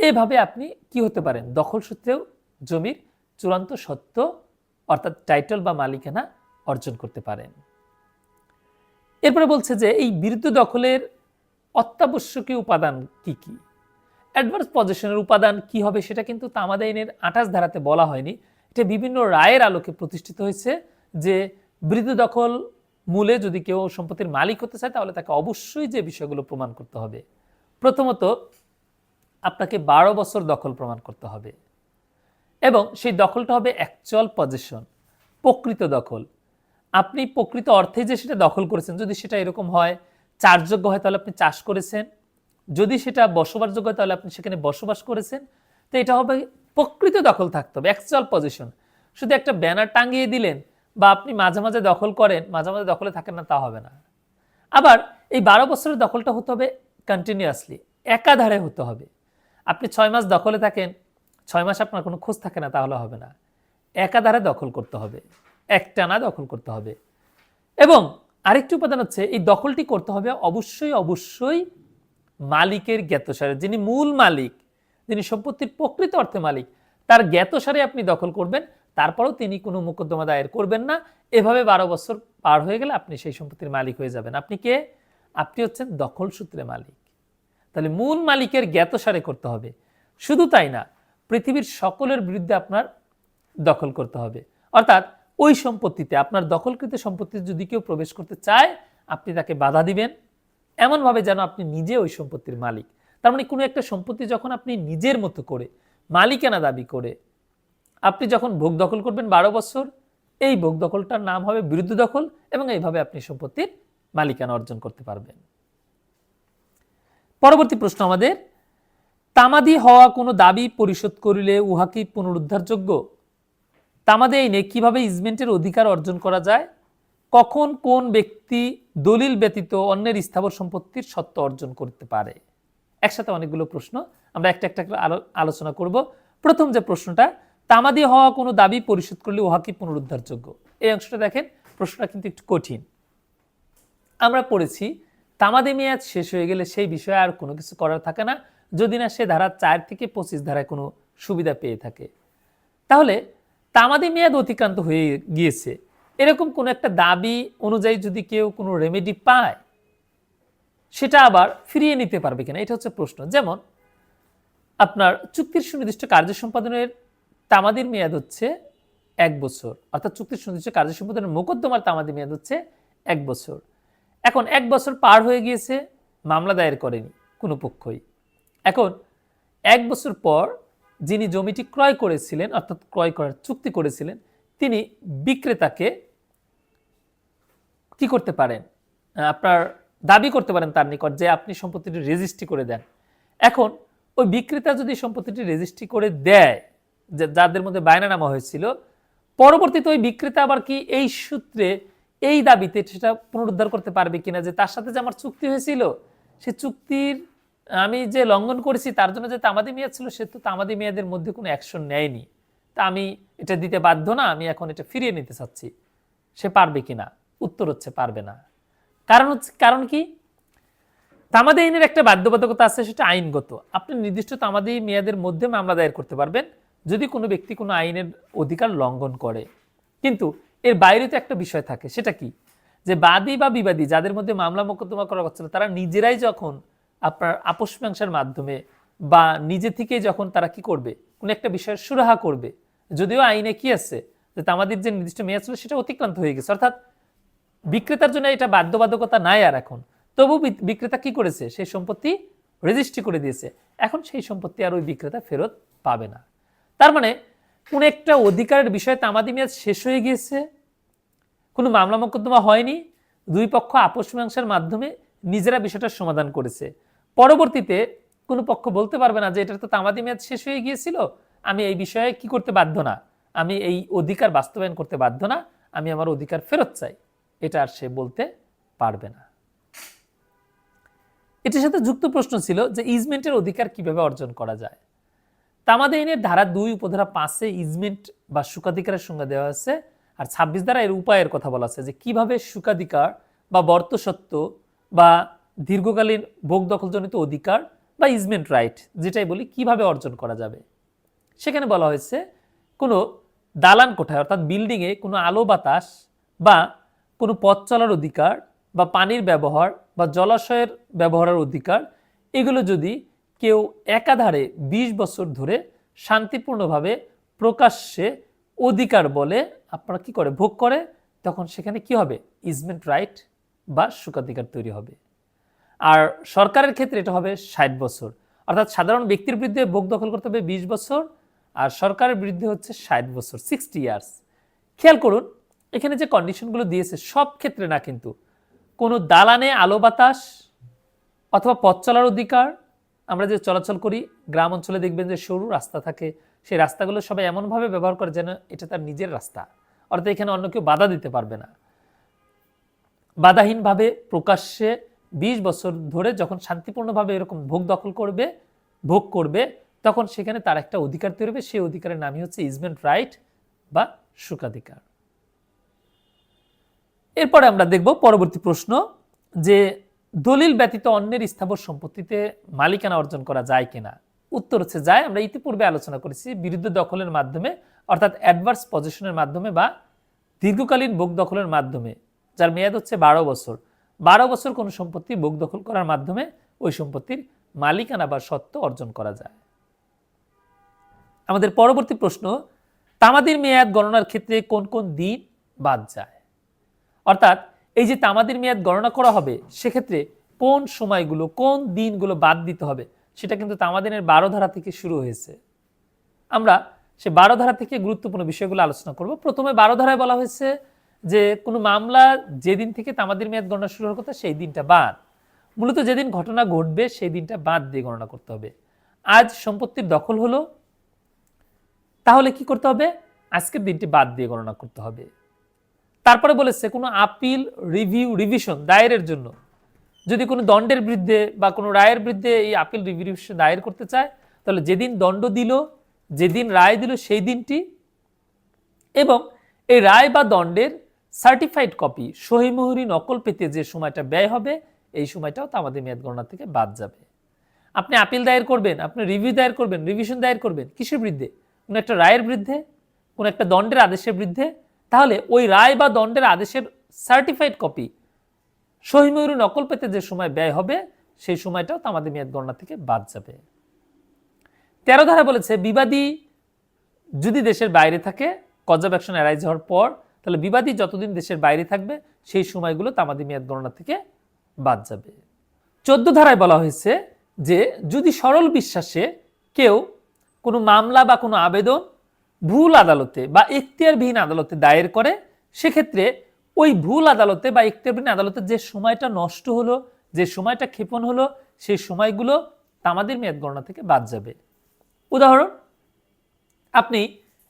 এভাবে আপনি কি হতে পারেন? দখল সূত্রেও জমির চূড়ান্ত সত্য অর্থাৎ টাইটেল বা মালিকানা অর্জন করতে পারেন। এরপরে বলছে যে এই বিরুদ্ধ দখলের অত্যাবশ্যকীয় উপাদান কি কি? অ্যাডভার্স পজেশনের উপাদান কি হবে সেটা কিন্তু তামাদি আইনের 28 ধারাতে বলা হয়নি। এটা বিভিন্ন রায়ের আলোকে প্রতিষ্ঠিত হয়েছে যে বিরুদ্ধ দখল মূলে যদি কেউ সম্পত্তির মালিক হতে চায়, তাহলে তাকে অবশ্যই যে বিষয়গুলো প্রমাণ করতে হবে। প্রথমত, আপনাকে 12 বছর দখল প্রমাণ করতে হবে, এবং সেই দখলটা হবে অ্যাকচুয়াল পজেশন, প্রকৃত দখল। আপনি প্রকৃত অর্থে যে সেটা দখল করেছেন, যদি সেটা এরকম হয় চাষযোগ্য হয়, তাহলে আপনি চাষ করেছেন। যদি সেটা বসবাসযোগ্য হয়, তাহলে আপনি সেখানে বসবাস করেছেন। তো এটা হবে প্রকৃত দখল থাকতে হবে, অ্যাকচুয়াল পজিশন। শুধু একটা ব্যানার টাঙিয়ে দিলেন বা আপনি মাঝে মাঝে দখল করেন, মাঝে মাঝে দখলে থাকেন না, তা হবে না। আবার এই 12 বছরের দখলটা হতে হবে কন্টিনিউয়াসলি, একাধারে হতে হবে। আপনি 6 মাস দখলে থাকেন, 6 মাস আপনার কোনো খোঁজ থাকে না, তাহলে হবে না। একাধারে দখল করতে হবে, একটানা দখল করতে হবে। এবং আরেকটি উপাদান হচ্ছে এই দখলটি করতে হবে অবশ্যই অবশ্যই মালিকের জ্ঞাতসারে, যিনি মূল মালিক, যিনি সম্পত্তির প্রকৃত অর্থে মালিক, তার জ্ঞাতসারে আপনি দখল করবেন, তারপরেও তিনি কোনো মোকদ্দমা দায়ের করবেন না। এভাবে 12 বছর পার হয়ে গেলে আপনি সেই সম্পত্তির মালিক হয়ে যাবেন। আপনি কে? আপনি হচ্ছেন দখল সূত্রে মালিক। তাহলে মূল মালিকের জ্ঞাতসারে করতে হবে। শুধু তাই না, পৃথিবীর সকলের বিরুদ্ধে আপনার দখল করতে হবে। অর্থাৎ ওই সম্পত্তিতে, আপনার দখলকৃত সম্পত্তিতে যদি কেউ প্রবেশ করতে চায়, আপনি তাকে বাধা দিবেন এমনভাবে যেন আপনি নিজে ওই সম্পত্তির মালিক। তার মানে কোনো একটা সম্পত্তি যখন আপনি নিজের মতো করে মালিকানা দাবি করে আপনি যখন ভোগ দখল করবেন 12 বছর, এই ভোগ দখলটার নাম হবে বিরুদ্ধ দখল, এবং এইভাবে আপনি সম্পত্তির মালিকানা অর্জন করতে পারবেন। পরবর্তী প্রশ্ন আমাদের, তামাদি হওয়া কোনো দাবি পরিশোধ করিলে উহা কি পুনরুদ্ধারযোগ্য? তামাদি আইনে কিভাবে ইজমেন্টের অধিকার অর্জন করা যায়? কখন কোন ব্যক্তি দলিল ব্যতীত অন্যের স্থাবর সম্পত্তির সত্ত্ব অর্জন করতে পারে? একসাথে অনেকগুলো প্রশ্ন, আমরা একটা একটা করে আলোচনা করব। প্রথম যে প্রশ্নটা, তামাদি হওয়া কোনো দাবি পরিশোধ করলে উহা কি পুনরুদ্ধারযোগ্য? এই অংশটা দেখেন, প্রশ্নটা কিন্তু একটু কঠিন। আমরা পড়েছি তামাদি মেয়াদ শেষ হয়ে গেলে সেই বিষয়ে আর কোনো কিছু করার থাকে না, যদি না সে ধারা 4 থেকে 25 ধারায় কোনো সুবিধা পেয়ে থাকে। তাহলে তামাদি মেয়াদ অতিক্রান্ত হয়ে গিয়েছে, এরকম কোনো একটা দাবি অনুযায়ী যদি কেউ কোনো রেমেডি পায়, সেটা আবার ফিরিয়ে নিতে পারবে কিনা, এটা হচ্ছে প্রশ্ন। যেমন আপনার চুক্তির সুনির্দিষ্ট কার্য সম্পাদনের তামাদির মেয়াদ হচ্ছে 1 বছর, অর্থাৎ চুক্তির সুনির্দিষ্ট কার্য সম্পাদনের মোকদ্দমার তামাদি মেয়াদ হচ্ছে 1 বছর। এখন 1 বছর পার হয়ে গিয়েছে, মামলা দায়ের করেনি কোনো পক্ষই। এখন 1 বছর পর যিনি জমিটি ক্রয় করেছিলেন, অর্থাৎ ক্রয় করার চুক্তি করেছিলেন, তিনি বিক্রেতাকে কি করতে পারেন, আপনার দাবি করতে পারেন তার নিকট যে আপনি সম্পত্তিটি রেজিস্ট্রি করে দেন। এখন ওই বিক্রেতা যদি সম্পত্তিটি রেজিস্ট্রি করে দেয়, যাদের মধ্যে বায়নানামা হয়েছিল, পরবর্তীতে ওই বিক্রেতা আবার কি এই সূত্রে এই দাবিতে সেটা পুনরুদ্ধার করতে পারবে কিনা, যে তার সাথে যে আমার চুক্তি হয়েছিল, সে চুক্তির আমি যে লঙ্ঘন করেছি তার জন্য যে তামাদি মেয়াদ ছিল, সে তো তামাদি মেয়াদের মধ্যে কোনো অ্যাকশন নেয়নি, তা আমি এটা দিতে বাধ্য না, আমি এখন এটা ফিরিয়ে নিতে চাচ্ছি। সে পারবে কিনা? উত্তর হচ্ছে পারবে না। কারণ কি? তামাদি আইনের একটা বাধ্যবাধকতা আছে, সেটা আইনগত। আপনি নির্দিষ্ট তামাদি মেয়াদের মধ্যে মামলা দায়ের করতে পারবেন যদি কোনো ব্যক্তি কোনো আইনের অধিকার লঙ্ঘন করে। কিন্তু এর বাইরে তো একটা বিষয় থাকে, সেটা কি? যে বাদী বা বিবাদী যাদের মধ্যে মামলা মোকদ্দমা করা হচ্ছে না, তারা নিজেরাই যখন আপনার আপোষ মীমাংসার মাধ্যমে বা নিজে থেকে যখন তারা কি করবে, কোনো একটা বিষয়ের সুরাহা করবে, যদিও আইনে কি আছে যে তামাদির যে নির্দিষ্ট মেয়াদ ছিল সেটা অতিক্রান্ত হয়ে গেছে, অর্থাৎ বিক্রেতার জন্য এটা বাধ্যবাধকতা নাই আর এখন, তবু বিক্রেতা কি করেছে, সেই সম্পত্তি রেজিস্ট্রি করে দিয়েছে। এখন সেই সম্পত্তি আর ওই বিক্রেতা ফেরত পাবে না। তার মানে কোন একটা অধিকারের বিষয়ে তামাদি মেয়াদ শেষ হয়ে গিয়েছে, কোনো মামলা মোকদ্দমা হয়নি, দুই পক্ষ আপোষ মীমাংসার মাধ্যমে নিজেরা বিষয়টার সমাধান করেছে। পরবর্তীতে কোনো পক্ষ বলতে পারবে না যে এটা তো তামাদি মেয়াদ শেষ হয়ে গিয়েছিল, আমি এই বিষয়ে কি করতে বাধ্য না, আমি এই অধিকার বাস্তবায়ন করতে বাধ্য না, আমি আমার অধিকার ফেরত চাই, এটা আর সে বলতে পারবে না। এটির সাথে যুক্ত প্রশ্ন ছিল যে ইজমেন্টের অধিকার কিভাবে অর্জন করা যায়। তামাদি আইনের ধারা 2 উপধারা 5-এ ইজমেন্ট বা সুকাধিকারের সংজ্ঞা দেওয়া আছে, আর 26 দ্বারা এর উপায়ের কথা বলা আছে, যে কিভাবে সুকাধিকার বা বর্তসত্ত্ব বা দীর্ঘকালীন ভোগ দখলজনিত অধিকার বা ইজমেন্ট রাইট যেটাই বলি, কিভাবে অর্জন করা যাবে। সেখানে বলা হয়েছে কোনো দালান কোঠায় অর্থাৎ বিল্ডিংয়ে কোনো আলো বাতাস বা কোনো পথ চলার অধিকার বা পানির ব্যবহার বা জলাশয়ের ব্যবহারের অধিকার, এগুলো যদি কেউ একাধারে 20 বছর ধরে শান্তিপূর্ণভাবে প্রকাশ্যে অধিকার বলে আপনারা কি করে ভোগ করে, তখন সেখানে কি হবে, ইজমেন্ট রাইট বা সুকাধিকার তৈরি হবে। আর সরকারের ক্ষেত্রে এটা হবে 60 বছর, অর্থাৎ সাধারণ ব্যক্তির বিরুদ্ধে ভোগ দখল করতে হবে 20 বছর, আর সরকারের বিরুদ্ধে হচ্ছে 60 বছর, 60 ইয়ার্স। খেয়াল করুন এখানে যে কন্ডিশনগুলো দিয়েছে সব ক্ষেত্রে না, কিন্তু কোনো দালানে আলো বাতাস অথবা পথ চলার অধিকার, আমরা যে চলাচল করি গ্রাম অঞ্চলে দেখবেন যে সরু রাস্তা থাকে, সেই রাস্তাগুলো সবাই এমনভাবে ব্যবহার করে যেন এটা তার নিজের রাস্তা, অর্থাৎ এখানে অন্য কেউ বাধা দিতে পারবে না। বাধাহীনভাবে প্রকাশ্যে 20 বছর ধরে যখন শান্তিপূর্ণভাবে এরকম ভোগ করবে তখন সেখানে তার একটা অধিকার তৈরি হবে, সেই অধিকারের নামই হচ্ছে ইজমেন্ট রাইট বা সুকাধিকার। এরপরে আমরা দেখব পরবর্তী প্রশ্ন, যে দলিল ব্যতীত অন্যের স্থাবর সম্পত্তিতে মালিকানা অর্জন করা যায় কিনা। উত্তর হচ্ছে যায়। আমরা ইতিপূর্বে আলোচনা করেছি বিরুদ্ধ দখলের মাধ্যমে, অর্থাৎ অ্যাডভার্স পজিশনের মাধ্যমে বা দীর্ঘকালীন ভোগ দখলের মাধ্যমে, যার মেয়াদ হচ্ছে 12 বছর। 12 বছর কোনো সম্পত্তি ভোগ দখল করার মাধ্যমে ওই সম্পত্তির মালিকানা বা স্বত্ব অর্জন করা যায়। আমাদের পরবর্তী প্রশ্ন, তামাদির মেয়াদ গণনার ক্ষেত্রে কোন কোন দিন বাদ যায়? অর্থাৎ এই যে তামাদির মেয়াদ গণনা করা হবে, সেক্ষেত্রে কোন সময়গুলো, কোন দিনগুলো বাদ দিতে হবে, সেটা কিন্তু তামাদিনের 12 ধারা থেকে শুরু হয়েছে। আমরা সে 12 ধারা থেকে গুরুত্বপূর্ণ বিষয়গুলো আলোচনা করব। প্রথমে 12 ধারায় বলা হয়েছে যে কোনো মামলা যেদিন থেকে তামাদির মেয়াদ গণনা শুরু হওয়ার কথা সেই দিনটা বাদ, মূলত যেদিন ঘটনা ঘটবে সেই দিনটা বাদ দিয়ে গণনা করতে হবে। আজ সম্পত্তির দখল হলো, তাহলে কি করতে হবে? আজকের দিনটি বাদ দিয়ে গণনা করতে হবে। তারপরে বলেছে কোনো আপিল, রিভিউ, রিভিশন দায়েরের জন্য যদি কোনো দণ্ডের বিরুদ্ধে বা কোনো রায়ের বিরুদ্ধে এই আপিল, রিভিউ, রিভিশন দায়ের করতে চায়, তাহলে যেদিন দণ্ড দিল, যেদিন রায় দিল সেই দিনটি, এবং এই রায় বা দণ্ডের সার্টিফাইড কপি, সহিমুহুরি নকল পেতে যে সময়টা ব্যয় হবে, এই সময়টাও তামাদি মেয়াদ গণনা থেকে বাদ যাবে। আপনি আপিল দায়ের করবেন, আপনি রিভিউ দায়ের করবেন, রিভিশন দায়ের করবেন কিসের বিরুদ্ধে? কোনো একটা রায়ের বিরুদ্ধে, কোনো একটা দণ্ডের আদেশের বিরুদ্ধে, তাহলে ওই রায় বা দণ্ডের আদেশের সার্টিফাইড কপি, সহিমুহুরি নকল পেতে যে সময় ব্যয় হবে, সেই সময়টাও তামাদি মেয়াদ গণনা থেকে বাদ যাবে। 13 ধারা বলেছে বিবাদী যদি দেশের বাইরে থাকে, কজ অফ অ্যাকশন অ্যারাইজ হওয়ার পর, তাহলে বিবাদী যতদিন দেশের বাইরে থাকবে সেই সময়গুলো তামাদি মেয়াদ গণনা থেকে বাদ যাবে। 14 ধারায় বলা হয়েছে যে যদি সরল বিশ্বাসে কেউ কোনো মামলা বা কোনো আবেদন ভুল আদালতে বা এখতিয়ারবিহীন আদালতে দায়ের করে, সেক্ষেত্রে ওই ভুল আদালতে বা এখতিয়ারবিহীন আদালতে যে সময়টা নষ্ট হলো, যে সময়টা ক্ষেপণ হলো, সেই সময়গুলো তামাদির মেয়াদ গণনা থেকে বাদ যাবে। উদাহরণ, আপনি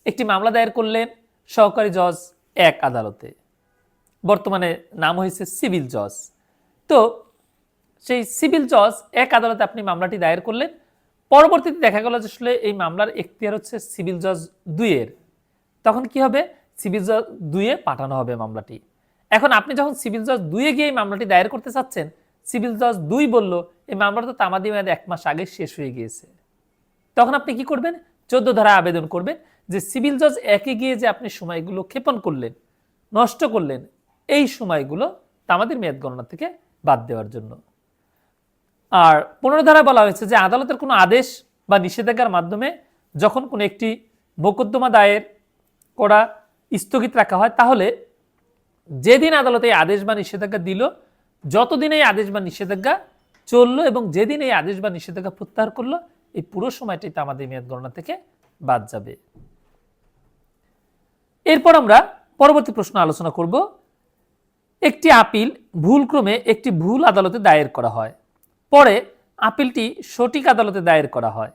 একটি মামলা দায়ের করলেন সহকারী জজ 1 আদালতে, বর্তমানে নাম হয়েছে সিভিল জজ। তো সেই সিভিল জজ 1 আদালতে আপনি মামলাটি দায়ের করলেন, পরবর্তীতে দেখা গেল যে আসলে এই মামলার এখতিয়ার হচ্ছে সিভিল জজ 2-এর, তখন কি হবে? সিভিল জজ 2-এ পাঠানো হবে মামলাটি। এখন আপনি যখন সিভিল জজ 2-এ গিয়ে এই মামলাটি দায়ের করতে চাচ্ছেন, সিভিল জজ 2 বলল এই মামলাটা তো তামাদি মেয়াদ 1 মাস আগে শেষ হয়ে গিয়েছে, তখন আপনি কি করবেন? 14 ধারায় আবেদন করবেন যে সিভিল জজ 1-এ গিয়ে যে আপনি সময়গুলো ক্ষেপণ করলেন, নষ্ট করলেন, এই সময়গুলো তামাদির মেয়াদ গণনা থেকে বাদ দেওয়ার জন্য। আর 15 ধারায় বলা হয়েছে যে আদালতের কোনো আদেশ বা নিষেধাজ্ঞার মাধ্যমে যখন কোনো একটি মোকদ্দমা দায়ের করা স্থগিত রাখা হয়, তাহলে যেদিন আদালত এই আদেশ বা নিষেধাজ্ঞা দিল, যতদিন এই আদেশ বা নিষেধাজ্ঞা চললো এবং যেদিন এই আদেশ বা নিষেধাজ্ঞা প্রত্যাহার করলো, এই পুরো সময়টাই তামাদি মেয়াদ গণনা থেকে বাদ যাবে। এরপর আমরা পরবর্তী প্রশ্ন আলোচনা করব। একটি আপিল ভুলক্রমে একটি ভুল আদালতে দায়ের করা হয়, পরে আপিলটি সঠিক আদালতে দায়ের করা হয়,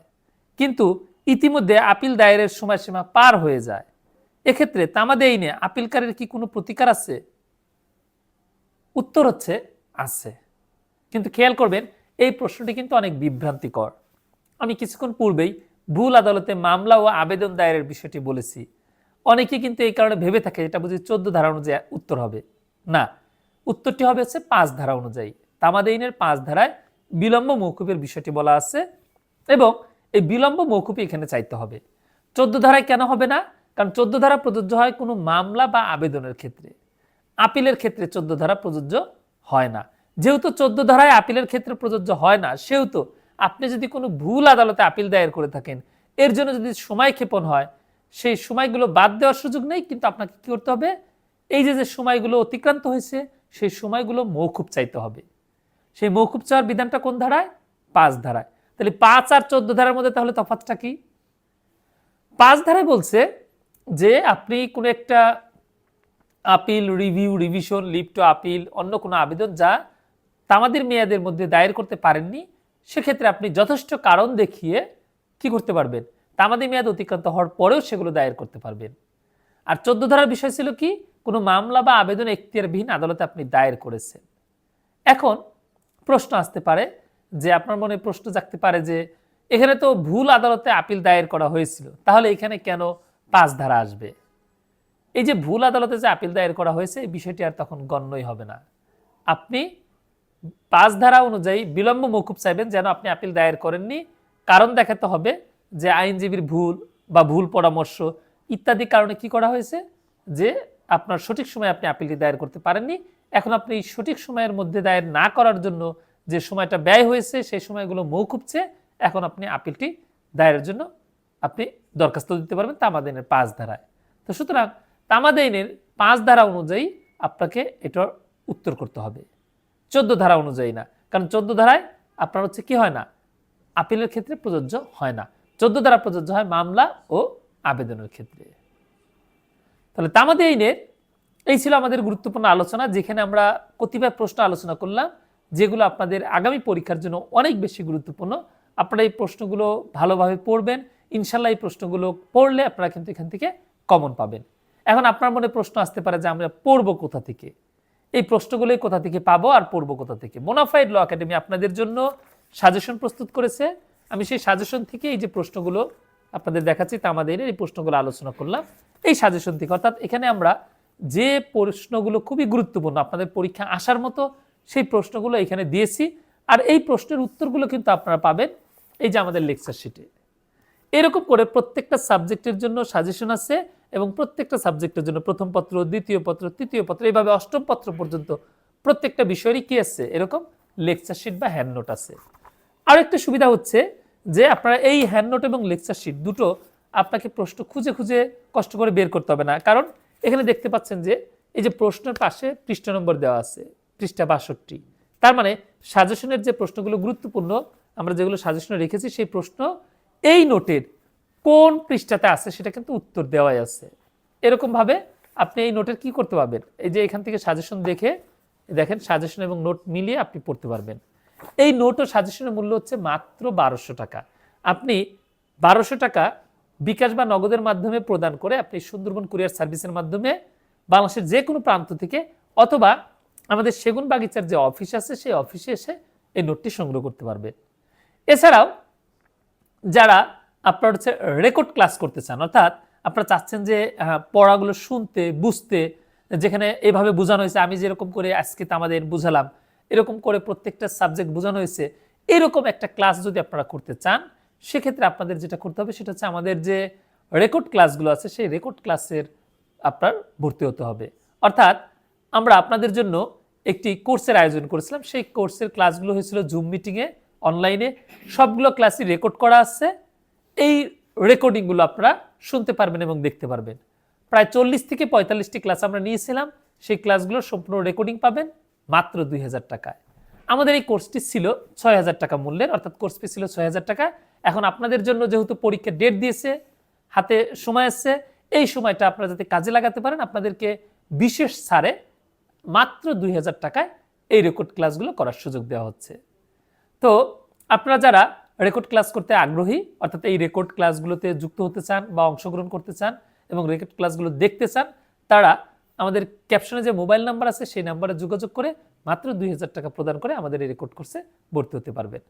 কিন্তু ইতিমধ্যে আপিল দায়েরের সময়সীমা পার হয়ে যায়, এক্ষেত্রে তামাদি আইনে আপিলকারীর কি কোনো প্রতিকার আছে? উত্তর হচ্ছে আছে। কিন্তু খেয়াল করবেন এই প্রশ্নটি কিন্তু অনেক বিভ্রান্তিকর। আমি কিছুক্ষণ পূর্বেই ভুল আদালতে মামলা ও আবেদন দায়েরের বিষয়টি বলেছি। অনেকে কিন্তু এই কারণে ভেবে থাকে এটা বুঝি 14 ধারা অনুযায়ী উত্তর হবে। না, উত্তরটি হবে হচ্ছে 5 ধারা অনুযায়ী। তামাদি আইনের 5 ধারায় বিলম্ব মওকুফের বিষয়টি বলা আছে এবং এই বিলম্ব মওকুফই এখানে চাইতে হবে। 14 ধারায় কেন হবে না? কারণ 14 ধারা প্রযোজ্য হয় কোনো মামলা বা আবেদনের ক্ষেত্রে, আপিলের ক্ষেত্রে 14 ধারা প্রযোজ্য হয় না। যেহেতু 14 ধারায় আপিলের ক্ষেত্রে প্রযোজ্য হয় না, সেহেতু আপনি যদি কোনো ভুল আদালতে আপিল দায়ের করে থাকেন, এর জন্য যদি সময় ক্ষেপণ হয়, সেই সময়গুলো বাদ দেওয়ার সুযোগ নেই, কিন্তু আপনাকে কি করতে হবে? এই যে সময়গুলো অতিক্রান্ত হয়েছে, সেই সময়গুলো মওকুফ চাইতে হবে। সেই মওকুফ চাওয়ার বিধানটা কোন ধারায়? 5 ধারায়। তাহলে 5 আর 14 ধারার মধ্যে তাহলে তফাৎটা কি? 5 ধারায় বলছে যে আপনি কোনো একটা appeal, review, revision, leave to appeal, অন্য কোনো আবেদন যা তামাদির মেয়াদের মধ্যে দায়ের করতে পারেননি, সেক্ষেত্রে আপনি যথেষ্ট কারণ দেখিয়ে কি করতে পারবেন? তামাদি মেয়াদ অতিক্রান্ত হওয়ার পরেও সেগুলো দায়ের করতে পারবেন। আর 14 ধারার বিষয় ছিল কি? কোনো মামলা বা আবেদন এখতিয়ারবিহীন আদালতে আপনি দায়ের করেছেন। এখন প্রশ্ন আসতে পারে যে আপনার মনে প্রশ্ন জাগতে পারে যে এখানে তো ভুল আদালতে আপিল দায়ের করা হয়েছিল, তাহলে এখানে কেন 5 ধারা আসবে? এই যে ভুল আদালতে যে আপিল দায়ের করা হয়েছে, এই বিষয়টি আর তখন গণ্যই হবে না। আপনি 5 ধারা অনুযায়ী বিলম্ব মওকুফ চাইবেন, যেন আপনি আপিল দায়ের করেননি কারণ দেখাতে হবে যে আইনজীবীর ভুল বা ভুল পরামর্শ ইত্যাদি কারণে কি করা হয়েছে, যে আপনার সঠিক সময়ে আপনি আপিলটি দায়ের করতে পারেননি। এখন আপনি সঠিক সময়ের মধ্যে দায়ের না করার জন্য যে সময়টা ব্যয় হয়েছে সেই সময়গুলো মৌকুব চেয়ে এখন আপনি আপিলটি দায়েরের জন্য আপনি দরখাস্ত দিতে পারবেন তামাদ আইনের 5 ধারায়। তো সুতরাং তামাদ আইনের 5 ধারা অনুযায়ী আপনাকে এটার উত্তর করতে হবে, 14 ধারা অনুযায়ী না। কারণ 14 ধারায় আপনার হচ্ছে কি হয় না, আপিলের ক্ষেত্রে প্রযোজ্য হয় না। 14 ধারা প্রযোজ্য হয় মামলা ও আবেদনের ক্ষেত্রে। তাহলে তামাদি আইনের এই ছিল আমাদের গুরুত্বপূর্ণ আলোচনা, যেখানে আমরা কতিপয় প্রশ্ন আলোচনা করলাম যেগুলো আপনাদের আগামী পরীক্ষার জন্য অনেক বেশি গুরুত্বপূর্ণ। আপনারা এই প্রশ্নগুলো ভালোভাবে পড়বেন, ইনশাল্লাহ এই প্রশ্নগুলো পড়লে আপনারা কিন্তু এখান থেকে কমন পাবেন। এখন আপনার মনে প্রশ্ন আসতে পারে যে আমরা পড়বো কোথা থেকে, এই প্রশ্নগুলোই কোথা থেকে পাবো আর পড়বো কোথা থেকে। বোনাফাইড ল একাডেমি আপনাদের জন্য সাজেশন প্রস্তুত করেছে। আমি সেই সাজেশন থেকে এই যে প্রশ্নগুলো আপনাদের দেখাচ্ছি তামাদ আইনের এই প্রশ্নগুলো আলোচনা করলাম এই সাজেশন থেকে। অর্থাৎ এখানে আমরা যে প্রশ্নগুলো খুবই গুরুত্বপূর্ণ আপনাদের পরীক্ষা আসার মতো সেই প্রশ্নগুলো এখানে দিয়েছি। আর এই প্রশ্নের উত্তরগুলো কিন্তু আপনারা পাবেন এই যে আমাদের লেকচার শিটে। এরকম করে প্রত্যেকটা সাবজেক্টের জন্য সাজেশন আছে এবং প্রত্যেকটা সাবজেক্টের জন্য প্রথম পত্র, দ্বিতীয় পত্র, তৃতীয় পত্র, এইভাবে অষ্টম পত্র পর্যন্ত প্রত্যেকটা বিষয়েরই কি আছে, এরকম লেকচার শিট বা হ্যান্ড নোট আছে। আর একটা সুবিধা হচ্ছে যে আপনারা এই হ্যান্ড নোট এবং লেকচার শিট দুটো আপনাকে প্রশ্ন খুঁজে খুঁজে কষ্ট করে বের করতে হবে না। কারণ এখানে দেখতে পাচ্ছেন যে এই যে প্রশ্নের পাশে পৃষ্ঠা নম্বর দেওয়া আছে, পৃষ্ঠা 62। তার মানে সাজেশনের যে প্রশ্নগুলো গুরুত্বপূর্ণ আমরা যেগুলো সাজেশনে রেখেছি সেই প্রশ্ন এই নোটের কোন পৃষ্ঠাতে আছে সেটা কিন্তু উত্তর দেওয়াই আছে। এরকমভাবে আপনি এই নোটের কি করতে পারবেন, এই যে এখান থেকে সাজেশন দেখে দেখেন সাজেশন এবং নোট মিলিয়ে আপনি পড়তে পারবেন। এই নোট ও সাজেশনের মূল্য হচ্ছে মাত্র 1200 টাকা। আপনি 1200 টাকা বিকাশ বা নগদের মাধ্যমে প্রদান করে আপনি সুন্দরবন কুরিয়ার সার্ভিসের মাধ্যমে বাংলাদেশের যে কোনো প্রান্ত থেকে অথবা আমাদের সেগুন বাগিচার যে অফিস আছে সেই অফিসে এসে এই নোটটি সংগ্রহ করতে পারবে। এছাড়াও যারা আপনার হচ্ছে রেকর্ড ক্লাস করতে চান, অর্থাৎ আপনারা চাচ্ছেন যে পড়াগুলো শুনতে বুঝতে, যেখানে এভাবে বোঝানো হয়েছে আমি যেরকম করে আজকে আমাদের বুঝালাম এরকম করে প্রত্যেকটা সাবজেক্ট বোঝানো হয়েছে, এরকম একটা ক্লাস যদি আপনারা করতে চান সেক্ষেত্রে আপনাদের যেটা করতে হবে সেটা হচ্ছে আমাদের যে রেকর্ড ক্লাসগুলো আছে সেই রেকর্ড ক্লাসের আপনার ভর্তি হতে হবে। অর্থাৎ আমরা আপনাদের জন্য একটি কোর্সের আয়োজন করেছিলাম, সেই কোর্সের ক্লাসগুলো হয়েছিল জুম মিটিংয়ে অনলাইনে, সবগুলো ক্লাসই রেকর্ড করা আছে। এই রেকর্ডিংগুলো আপনারা শুনতে পারবেন এবং দেখতে পারবেন। প্রায় 40 থেকে 45টি ক্লাস আমরা নিয়েছিলাম, সেই ক্লাসগুলোর সম্পূর্ণ রেকর্ডিং পাবেন মাত্র 2000 টাকায়। আমাদের এই কোর্সটি ছিল 6000 টাকা মূল্যের, অর্থাৎ কোর্স ফি ছিল 6000 টাকা। এখন আপনাদের জন্য যেহেতু পরীক্ষার ডেট দিয়েছে, হাতে সময় আসছে, এই সময়টা আপনারা যাতে কাজে লাগাতে পারেন আপনাদেরকে বিশেষ ছাড়ে মাত্র 2000 টাকায় এই রেকর্ড ক্লাসগুলো করার সুযোগ দেওয়া হচ্ছে। তো আপনারা যারা রেকর্ড ক্লাস করতে আগ্রহী, অর্থাৎ এই রেকর্ড ক্লাসগুলোতে যুক্ত হতে চান বা অংশগ্রহণ করতে চান এবং রেকর্ড ক্লাসগুলো দেখতে চান, তারা আমাদের ক্যাপশনে যে মোবাইল নাম্বার আছে সেই নাম্বারে যোগাযোগ করে মাত্র 2000 টাকা প্রদান করে আমাদের এই রেকর্ড কোর্সে ভর্তি হতে পারবেন।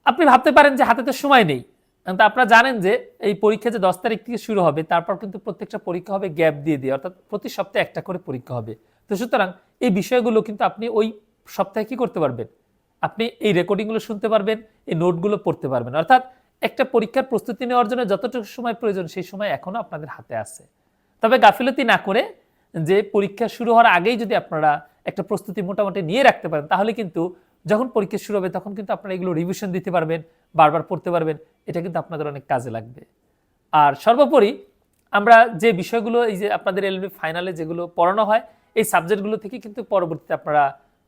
আপনি ভাবতে পারেন যে হাতে তো সময় নেই, কিন্তু আপনারা জানেন যে এই পরীক্ষা যে 10 তারিখ থেকে শুরু হবে তারপর কিন্তু প্রত্যেকটা পরীক্ষা হবে গ্যাপ দিয়ে দিয়ে, অর্থাৎ প্রতি সপ্তাহে একটা করে পরীক্ষা হবে। তো সুতরাং এই বিষয়গুলো কিন্তু আপনি ওই সপ্তাহে কি করতে পারবেন, আপনি এই রেকর্ডিংগুলো শুনতে পারবেন, এই নোটগুলো পড়তে পারবেন। অর্থাৎ একটা পরীক্ষার প্রস্তুতি নেওয়ার জন্য যতটুকু সময় প্রয়োজন সেই সময় এখনো আপনাদের হাতে আছে। তবে গাফিলতি না করে যে পরীক্ষা শুরু হওয়ার আগেই যদি আপনারা একটা প্রস্তুতি মোটামুটি নিয়ে রাখতে পারেন তাহলে কিন্তু যখন পরীক্ষা শুরু হবে তখন কিন্তু আপনারা এগুলো রিভিশন দিতে পারবেন, বারবার পড়তে পারবেন, এটা কিন্তু আপনাদের অনেক কাজে লাগবে। আর সর্বোপরি আমরা যে বিষয়গুলো এই যে আপনাদের এলএলবি ফাইনালে যেগুলো পড়ানো হয় এই সাবজেক্টগুলো থেকে কিন্তু পরবর্তীতে আপনারা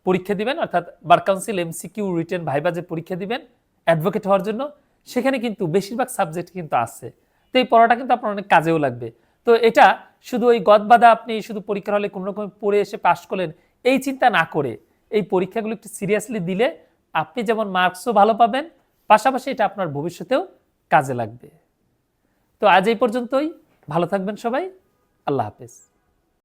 পরীক্ষা দিবেন, অর্থাৎ bar council MCQ written viva যে পরীক্ষা দিবেন অ্যাডভোকেট হওয়ার জন্য, সেখানে কিন্তু বেশিরভাগ সাবজেক্ট কিন্তু আছে। তো এই পড়াটা কিন্তু আপনার অনেক কাজেও লাগবে। তো এটা শুধু ওই গদবাদা আপনি শুধু পরীক্ষার হলে কোনো রকম পড়ে এসে পাস করলেন এই চিন্তা না করে এই পরীক্ষাগুলো একটু সিরিয়াসলি দিলে আপনি যেমন মার্কসও ভালো পাবেন, পাশাপাশি এটা আপনার ভবিষ্যতেও কাজে লাগবে। তো আজ এই পর্যন্তই, ভালো থাকবেন সবাই, আল্লাহ হাফেজ।